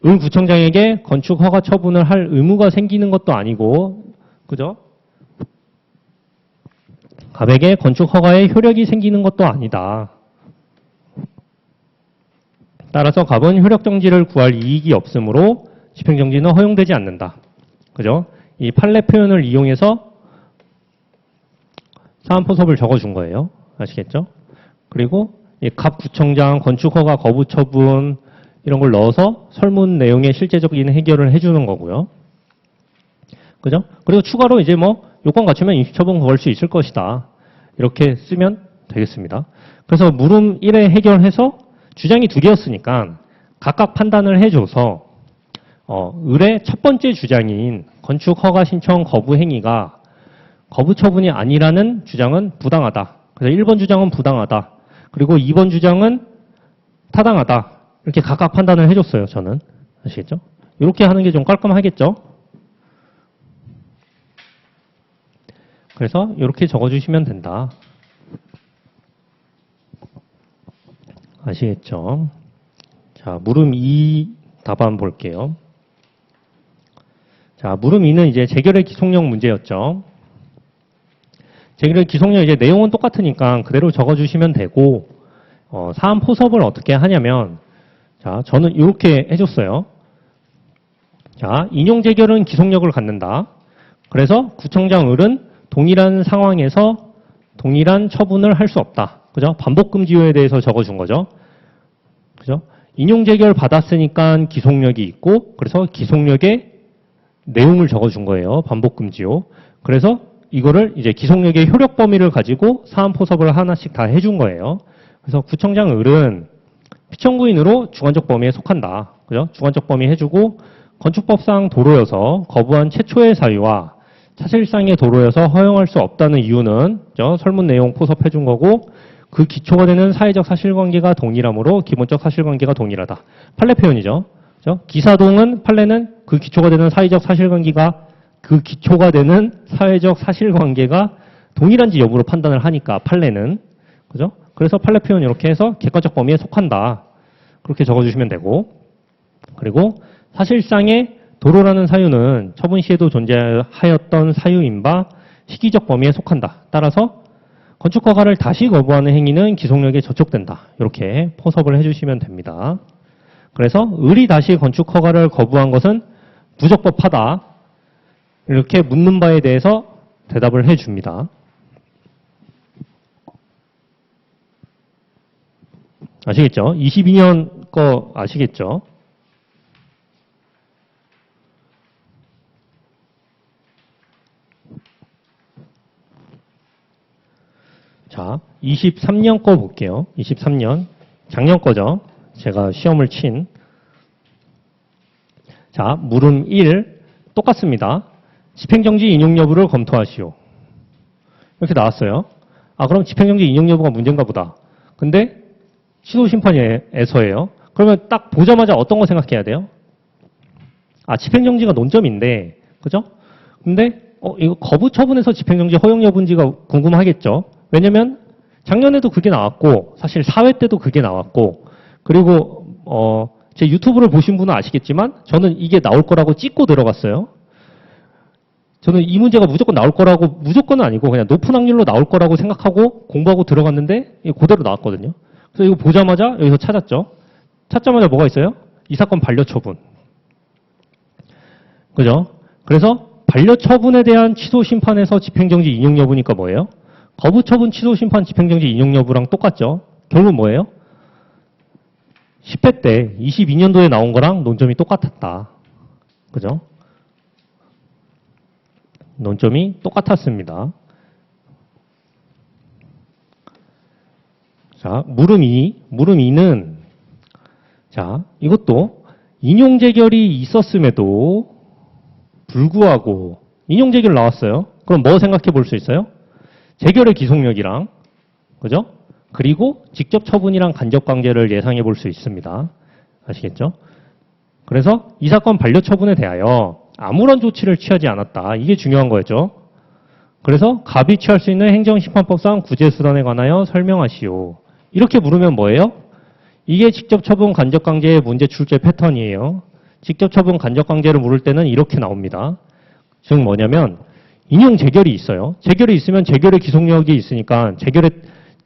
을 구청장에게 건축허가 처분을 할 의무가 생기는 것도 아니고, 그죠? 갑에게 건축허가의 효력이 생기는 것도 아니다. 따라서 갑은 효력정지를 구할 이익이 없으므로 집행정지는 허용되지 않는다. 그죠? 이 판례 표현을 이용해서 사안포섭을 적어준 거예요. 아시겠죠? 그리고 이 갑 구청장 건축허가 거부 처분 이런 걸 넣어서 설문 내용의 실제적인 해결을 해주는 거고요. 그죠? 그리고 추가로 이제 요건 갖추면 임시처분 걸 수 있을 것이다. 이렇게 쓰면 되겠습니다. 그래서 물음 1에 해결해서 주장이 2개였으니까 각각 판단을 해줘서 을의 첫 번째 주장인 건축허가 신청 거부 행위가 거부 처분이 아니라는 주장은 부당하다. 그래서 1번 주장은 부당하다. 그리고 2번 주장은 타당하다. 이렇게 각각 판단을 해줬어요, 저는. 아시겠죠? 이렇게 하는 게 좀 깔끔하겠죠? 그래서 이렇게 적어주시면 된다. 아시겠죠? 자, 물음 2 답안 볼게요. 자, 물음 2는 이제 재결의 기속력 문제였죠. 재결의 기속력 이제 내용은 똑같으니까 그대로 적어주시면 되고, 사안 포섭을 어떻게 하냐면, 자, 저는 이렇게 해줬어요. 자, 인용 재결은 기속력을 갖는다. 그래서 구청장 을은 동일한 상황에서 동일한 처분을 할 수 없다. 그죠? 반복금지효에 대해서 적어준 거죠. 그죠? 인용 재결 받았으니까 기속력이 있고, 그래서 기속력의 내용을 적어준 거예요. 반복금지효. 그래서 이거를 이제 기속력의 효력 범위를 가지고 사안 포섭을 하나씩 다 해준 거예요. 그래서 구청장 을은 피청구인으로 주관적 범위에 속한다. 그죠? 주관적 범위 해주고, 건축법상 도로여서 거부한 최초의 사유와 차실상의 도로여서 허용할 수 없다는 이유는 설문 내용 포섭해 준 거고, 그 기초가 되는 사회적 사실관계가 동일하므로 기본적 사실관계가 동일하다. 판례 표현이죠. 그죠? 기사동은 판례는 그 기초가 되는 사회적 사실관계가 동일한지 여부로 판단을 하니까 판례는 그죠? 그래서 판례 표현 이렇게 해서 객관적 범위에 속한다. 그렇게 적어주시면 되고 그리고 사실상의 도로라는 사유는 처분 시에도 존재하였던 사유인 바 시기적 범위에 속한다. 따라서 건축 허가를 다시 거부하는 행위는 기속력에 저촉된다. 이렇게 포섭을 해주시면 됩니다. 그래서 을이 다시 건축 허가를 거부한 것은 부적법하다. 이렇게 묻는 바에 대해서 대답을 해줍니다. 아시겠죠? 22년 거 아시겠죠? 자, 23년 거 볼게요. 23년. 작년 거죠. 제가 시험을 친. 자, 물음 1. 똑같습니다. 집행정지 인용 여부를 검토하시오. 이렇게 나왔어요. 아, 그럼 집행정지 인용 여부가 문제인가 보다. 근데 취소심판에서예요. 그러면 딱 보자마자 어떤 거 생각해야 돼요? 아, 집행정지가 논점인데, 그죠? 근데, 이거 거부 처분에서 집행정지 허용 여부인지가 궁금하겠죠? 왜냐면, 작년에도 그게 나왔고, 사실 4회 때도 그게 나왔고, 그리고, 제 유튜브를 보신 분은 아시겠지만, 저는 이게 나올 거라고 찍고 들어갔어요. 저는 이 문제가 무조건 나올 거라고, 무조건은 아니고, 그냥 높은 확률로 나올 거라고 생각하고 공부하고 들어갔는데, 이게 그대로 나왔거든요. 그래서 이거 보자마자 여기서 찾았죠. 찾자마자 뭐가 있어요? 이 사건 반려 처분. 그죠? 그래서 반려 처분에 대한 취소 심판에서 집행정지 인용 여부니까 뭐예요? 거부 처분 취소 심판 집행정지 인용 여부랑 똑같죠. 결국 뭐예요? 10회 때 22년도에 나온 거랑 논점이 똑같았다. 그죠? 논점이 똑같았습니다. 자, 물음 2는 자, 이것도 인용 재결이 있었음에도 불구하고 인용 재결 나왔어요. 그럼 뭐 생각해 볼 수 있어요? 재결의 기속력이랑 그죠? 그리고 직접 처분이랑 간접 강제를 예상해 볼 수 있습니다. 아시겠죠? 그래서 이 사건 반려 처분에 대하여 아무런 조치를 취하지 않았다. 이게 중요한 거였죠. 그래서 갑이 취할 수 있는 행정심판법상 구제수단에 관하여 설명하시오. 이렇게 물으면 뭐예요? 이게 직접 처분 간접 강제의 문제 출제 패턴이에요. 직접 처분 간접 강제를 물을 때는 이렇게 나옵니다. 즉 뭐냐면 인용 재결이 있어요. 재결이 있으면 재결의 기속력이 있으니까 재결의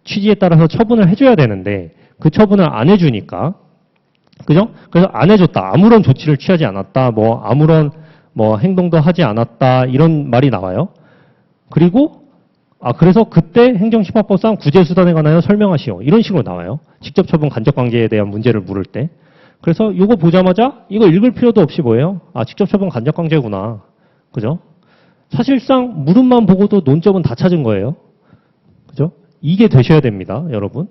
취지에 따라서 처분을 해줘야 되는데 그 처분을 안 해주니까 그죠? 그래서 안 해줬다. 아무런 조치를 취하지 않았다. 뭐 아무런 뭐 행동도 하지 않았다. 이런 말이 나와요. 그리고 그래서 그때 행정심판법상 구제수단에 관하여 설명하시오. 이런 식으로 나와요. 직접 처분 간접 강제에 대한 문제를 물을 때. 그래서 이거 보자마자 이거 읽을 필요도 없이 뭐예요? 직접 처분 간접 강제구나. 그죠? 사실상 물음만 보고도 논점은 다 찾은 거예요. 그죠? 이게 되셔야 됩니다, 여러분.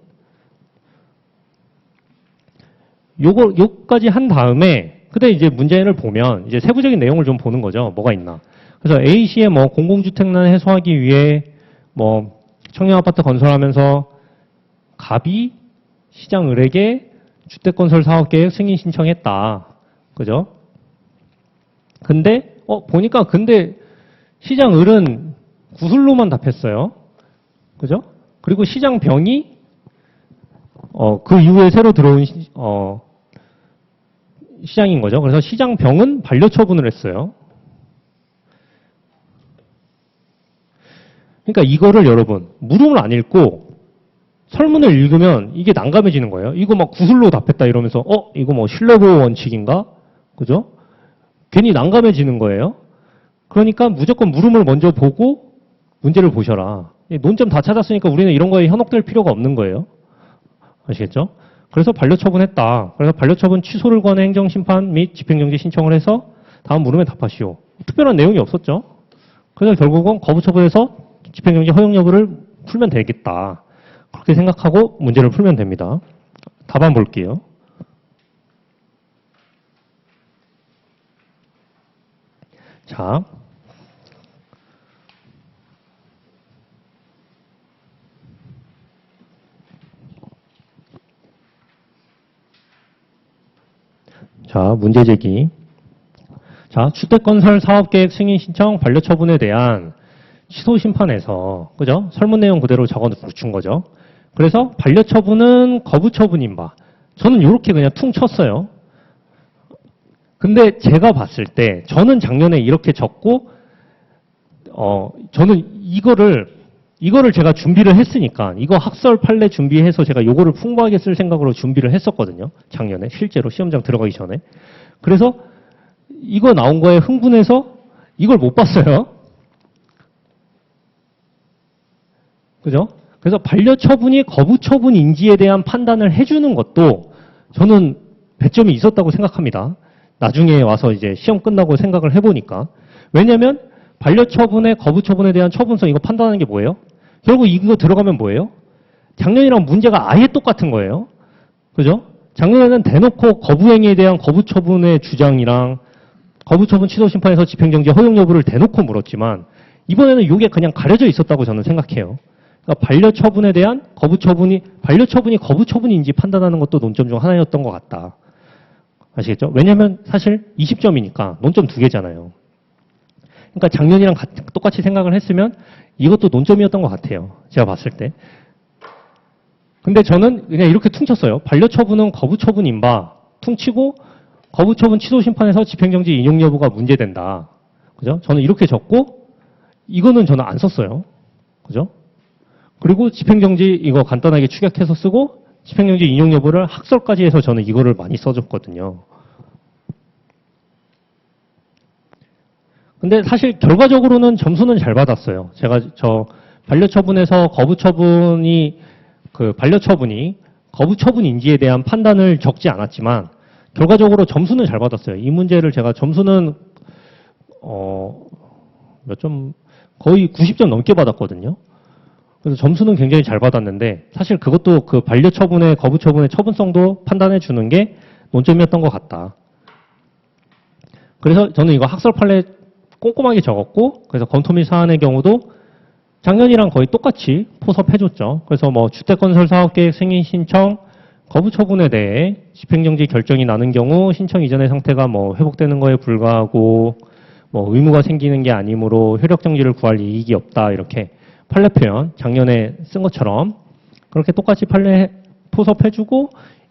요까지 한 다음에 그때 이제 문제를 보면 이제 세부적인 내용을 좀 보는 거죠. 뭐가 있나. 그래서 A시에 뭐 공공주택난 해소하기 위해 뭐 청년 아파트 건설하면서 갑이 시장 을에게 주택건설 사업계획 승인 신청했다. 그죠? 근데 보니까 근데 시장 을은 구술로만 답했어요. 그죠? 그리고 시장 병이 그 이후에 새로 들어온 시장인 거죠. 그래서 시장 병은 반려 처분을 했어요. 그러니까 이거를 여러분 물음을 안 읽고 설문을 읽으면 이게 난감해지는 거예요. 이거 막 구술로 답했다 이러면서 이거 뭐 신뢰보호 원칙인가? 그죠? 괜히 난감해지는 거예요. 그러니까 무조건 물음을 먼저 보고 문제를 보셔라. 논점 다 찾았으니까 우리는 이런 거에 현혹될 필요가 없는 거예요. 아시겠죠? 그래서 반려처분했다. 그래서 반려처분 취소를 권해 행정심판 및 집행정지 신청을 해서 다음 물음에 답하시오. 특별한 내용이 없었죠. 그래서 결국은 거부처분에서 집행정지 허용 여부를 풀면 되겠다. 그렇게 생각하고 문제를 풀면 됩니다. 답안 볼게요. 자, 문제 제기. 자, 주택건설 사업계획 승인 신청 반려 처분에 대한 취소 심판에서, 그죠? 설문 내용 그대로 적어 붙인 거죠. 그래서 반려 처분은 거부 처분인 바. 저는 이렇게 그냥 퉁 쳤어요. 근데 제가 봤을 때, 저는 작년에 이렇게 적고, 저는 이거를 제가 준비를 했으니까, 이거 학설 판례 준비해서 제가 요거를 풍부하게 쓸 생각으로 준비를 했었거든요. 작년에, 실제로 시험장 들어가기 전에. 그래서 이거 나온 거에 흥분해서 이걸 못 봤어요. 그죠? 그래서 반려처분이 거부처분인지에 대한 판단을 해주는 것도 저는 배점이 있었다고 생각합니다. 나중에 와서 이제 시험 끝나고 생각을 해보니까. 왜냐면 반려처분의 거부처분에 대한 처분성 이거 판단하는 게 뭐예요? 결국 이거 들어가면 뭐예요? 작년이랑 문제가 아예 똑같은 거예요. 그죠? 작년에는 대놓고 거부행위에 대한 거부처분의 주장이랑 거부처분 취소심판에서 집행정지 허용 여부를 대놓고 물었지만 이번에는 이게 그냥 가려져 있었다고 저는 생각해요. 그러니까 반려처분에 대한 반려처분이 거부처분인지 판단하는 것도 논점 중 하나였던 것 같다. 아시겠죠? 왜냐면 사실 20점이니까 논점 2개잖아요. 그러니까 작년이랑 똑같이 생각을 했으면 이것도 논점이었던 것 같아요. 제가 봤을 때. 근데 저는 그냥 이렇게 퉁쳤어요. 반려처분은 거부처분인 바 퉁치고 거부처분 취소심판에서 집행정지 인용 여부가 문제된다. 그죠? 저는 이렇게 적고 이거는 저는 안 썼어요. 그죠? 그리고 집행정지 이거 간단하게 축약해서 쓰고 집행정지 인용 여부를 학설까지 해서 저는 이거를 많이 써줬거든요. 근데 사실 결과적으로는 점수는 잘 받았어요. 제가 반려처분에서 반려처분이 거부처분인지에 대한 판단을 적지 않았지만 결과적으로 점수는 잘 받았어요. 이 문제를 제가 점수는 몇 점, 거의 90점 넘게 받았거든요. 그래서 점수는 굉장히 잘 받았는데 사실 그것도 그 반려처분의 거부처분의 처분성도 판단해 주는 게 논점이었던 것 같다. 그래서 저는 이거 학설 판례 꼼꼼하게 적었고 그래서 검토 및 사안의 경우도 작년이랑 거의 똑같이 포섭해줬죠. 그래서 뭐 주택건설 사업계획 승인 신청 거부 처분에 대해 집행정지 결정이 나는 경우 신청 이전의 상태가 뭐 회복되는 거에 불과하고 뭐 의무가 생기는 게 아니므로 효력정지를 구할 이익이 없다 이렇게 판례 표현 작년에 쓴 것처럼 그렇게 똑같이 판례 포섭해주고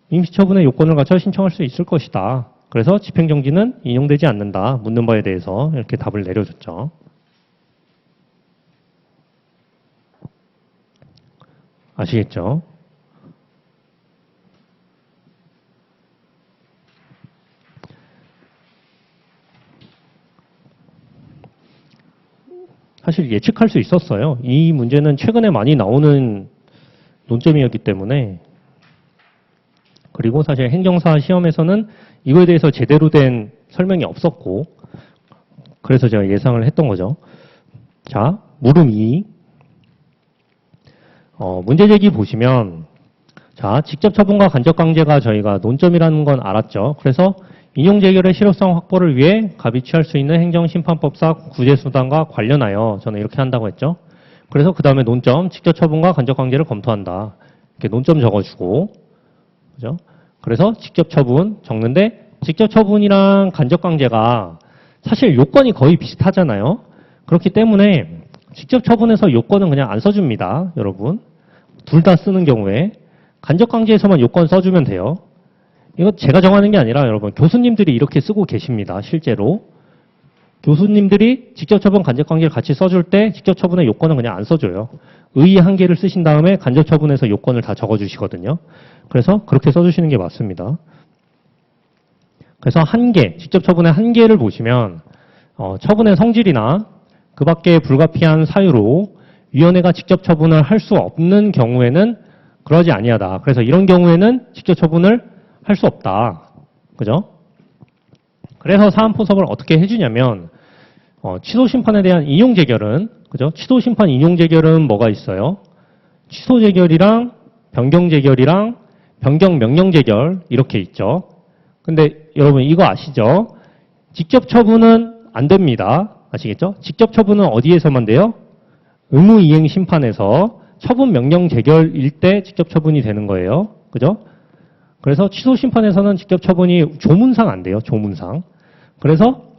임시처분의 요건을 갖춰 신청할 수 있을 것이다. 그래서 집행정지는 인용되지 않는다. 묻는 바에 대해서 이렇게 답을 내려줬죠. 아시겠죠? 사실 예측할 수 있었어요. 이 문제는 최근에 많이 나오는 논점이었기 때문에 그리고 사실 행정사 시험에서는 이거에 대해서 제대로 된 설명이 없었고 그래서 제가 예상을 했던 거죠. 자, 물음 2. 문제 제기 보시면 자, 직접 처분과 간접 강제가 저희가 논점이라는 건 알았죠. 그래서 인용 재결의 실효성 확보를 위해 갑이 취할 수 있는 행정심판법상 구제수단과 관련하여 저는 이렇게 한다고 했죠. 그래서 그 다음에 논점, 직접 처분과 간접 강제를 검토한다. 이렇게 논점 적어주고, 그죠? 그래서 직접 처분 적는데 직접 처분이랑 간접 강제가 사실 요건이 거의 비슷하잖아요. 그렇기 때문에 직접 처분에서 요건은 그냥 안 써줍니다, 여러분. 둘 다 쓰는 경우에 간접 강제에서만 요건 써주면 돼요. 이거 제가 정하는 게 아니라 여러분 교수님들이 이렇게 쓰고 계십니다. 실제로. 교수님들이 직접 처분, 간접 강제를 같이 써줄 때 직접 처분의 요건은 그냥 안 써줘요. 의의 한계를 쓰신 다음에 간접 처분에서 요건을 다 적어주시거든요. 그래서 그렇게 써주시는 게 맞습니다. 그래서 한계, 직접 처분의 한계를 보시면 처분의 성질이나 그 밖에 불가피한 사유로 위원회가 직접 처분을 할 수 없는 경우에는 그러지 아니하다. 그래서 이런 경우에는 직접 처분을 할 수 없다. 그죠? 그래서 사안 포섭을 어떻게 해주냐면 취소 심판에 대한 인용 재결은 그죠? 취소 심판 인용 재결은 뭐가 있어요? 취소 재결이랑 변경 재결이랑 변경 명령 재결 이렇게 있죠. 근데 여러분 이거 아시죠? 직접 처분은 안 됩니다. 아시겠죠? 직접 처분은 어디에서만 돼요? 의무 이행 심판에서 처분 명령 재결일 때 직접 처분이 되는 거예요. 그죠? 그래서 취소 심판에서는 직접 처분이 조문상 안 돼요. 조문상. 그래서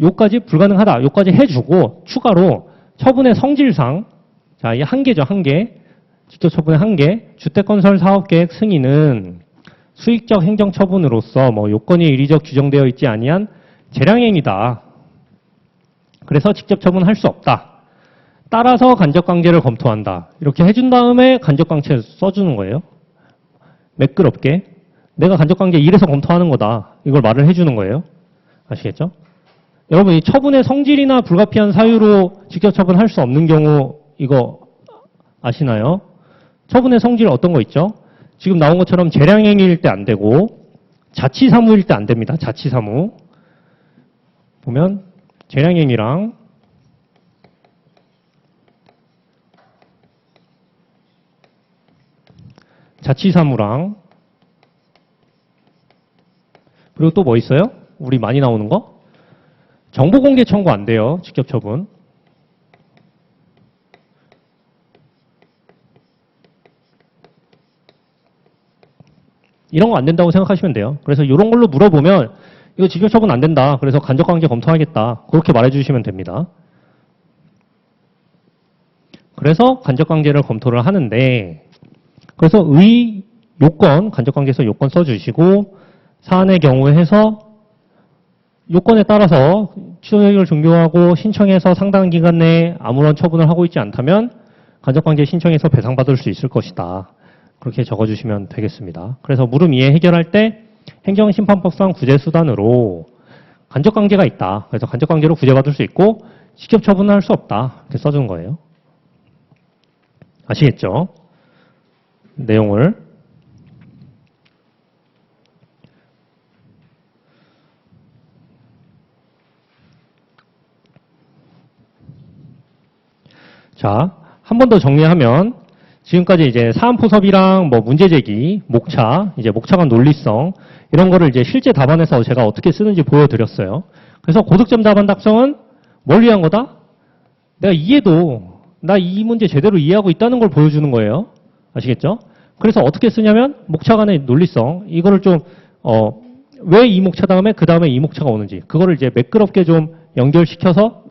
요까지 불가능하다. 요까지 해주고 추가로 처분의 성질상 자, 이 한계죠. 한계. 직접 처분의 한계. 주택건설 사업계획 승인은 수익적 행정처분으로서 뭐 요건이 일의적 규정되어 있지 아니한 재량행위다. 그래서 직접 처분할 수 없다. 따라서 간접강제를 검토한다. 이렇게 해준 다음에 간접강제 써주는 거예요. 매끄럽게. 내가 간접강제 이래서 검토하는 거다. 이걸 말을 해주는 거예요. 아시겠죠? 여러분, 이 처분의 성질이나 불가피한 사유로 직접 처분할 수 없는 경우 이거 아시나요? 처분의 성질 어떤 거 있죠? 지금 나온 것처럼 재량행위일 때 안 되고 자치사무일 때 안 됩니다. 자치사무. 보면 재량행위랑 자치사무랑 그리고 또 뭐 있어요? 우리 많이 나오는 거? 정보공개 청구 안 돼요. 직접 처분. 이런 거 안 된다고 생각하시면 돼요. 그래서 이런 걸로 물어보면 이거 직접 처분 안 된다. 그래서 간접관계 검토하겠다. 그렇게 말해주시면 됩니다. 그래서 간접관계를 검토를 하는데 그래서 의 요건, 간접관계에서 요건 써주시고 사안의 경우에 해서 요건에 따라서 취소해결 종료하고 신청해서 상당 기간 내에 아무런 처분을 하고 있지 않다면 간접관계 신청해서 배상받을 수 있을 것이다. 그렇게 적어주시면 되겠습니다. 그래서 물음 이해 해결할 때 행정심판법상 구제수단으로 간접관계가 있다. 그래서 간접관계로 구제받을 수 있고 직접 처분할 수 없다. 이렇게 써준 거예요. 아시겠죠? 내용을. 자, 한 번 더 정리하면 지금까지 이제 사안포섭이랑 뭐 문제제기, 목차, 이제 목차 간 논리성 이런 거를 이제 실제 답안에서 제가 어떻게 쓰는지 보여드렸어요. 그래서 고득점 답안 작성은 뭘 위한 거다? 내가 이해도 나 이 문제 제대로 이해하고 있다는 걸 보여주는 거예요. 아시겠죠? 그래서 어떻게 쓰냐면 목차 간의 논리성 이거를 좀 왜 이 목차 다음에 그 다음에 이 목차가 오는지 그거를 이제 매끄럽게 좀 연결시켜서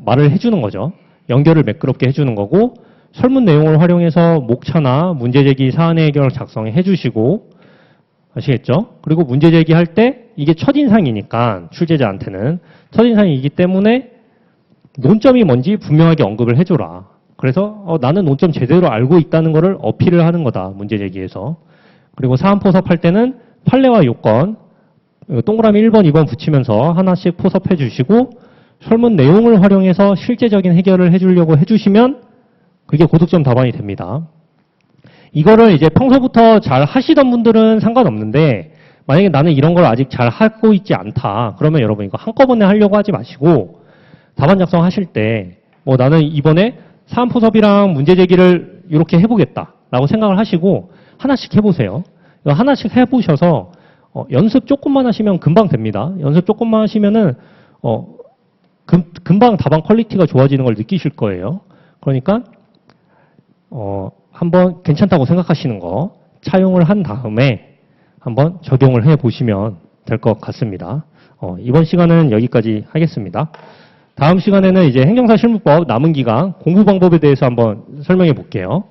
말을 해주는 거죠. 연결을 매끄럽게 해주는 거고 설문 내용을 활용해서 목차나 문제제기 사안의 해결을 작성해 주시고 아시겠죠? 그리고 문제제기할 때 이게 첫인상이니까 출제자한테는 첫인상이기 때문에 논점이 뭔지 분명하게 언급을 해줘라. 그래서 나는 논점 제대로 알고 있다는 거를 어필을 하는 거다. 문제제기에서. 그리고 사안 포섭할 때는 판례와 요건 동그라미 1번, 2번 붙이면서 하나씩 포섭해 주시고 설문 내용을 활용해서 실제적인 해결을 해주려고 해주시면 그게 고득점 답안이 됩니다. 이거를 이제 평소부터 잘 하시던 분들은 상관없는데 만약에 나는 이런 걸 아직 잘 하고 있지 않다. 그러면 여러분 이거 한꺼번에 하려고 하지 마시고 답안 작성하실 때 뭐 나는 이번에 사안포섭이랑 문제제기를 이렇게 해보겠다라고 생각을 하시고 하나씩 해보세요. 이거 하나씩 해보셔서 연습 조금만 하시면 금방 됩니다. 연습 조금만 하시면은 금방 답안 퀄리티가 좋아지는 걸 느끼실 거예요. 그러니까 한번 괜찮다고 생각하시는 거 차용을 한 다음에 한번 적용을 해 보시면 될 것 같습니다. 이번 시간은 여기까지 하겠습니다. 다음 시간에는 이제 행정사 실무법 남은 기간 공부 방법에 대해서 한번 설명해 볼게요.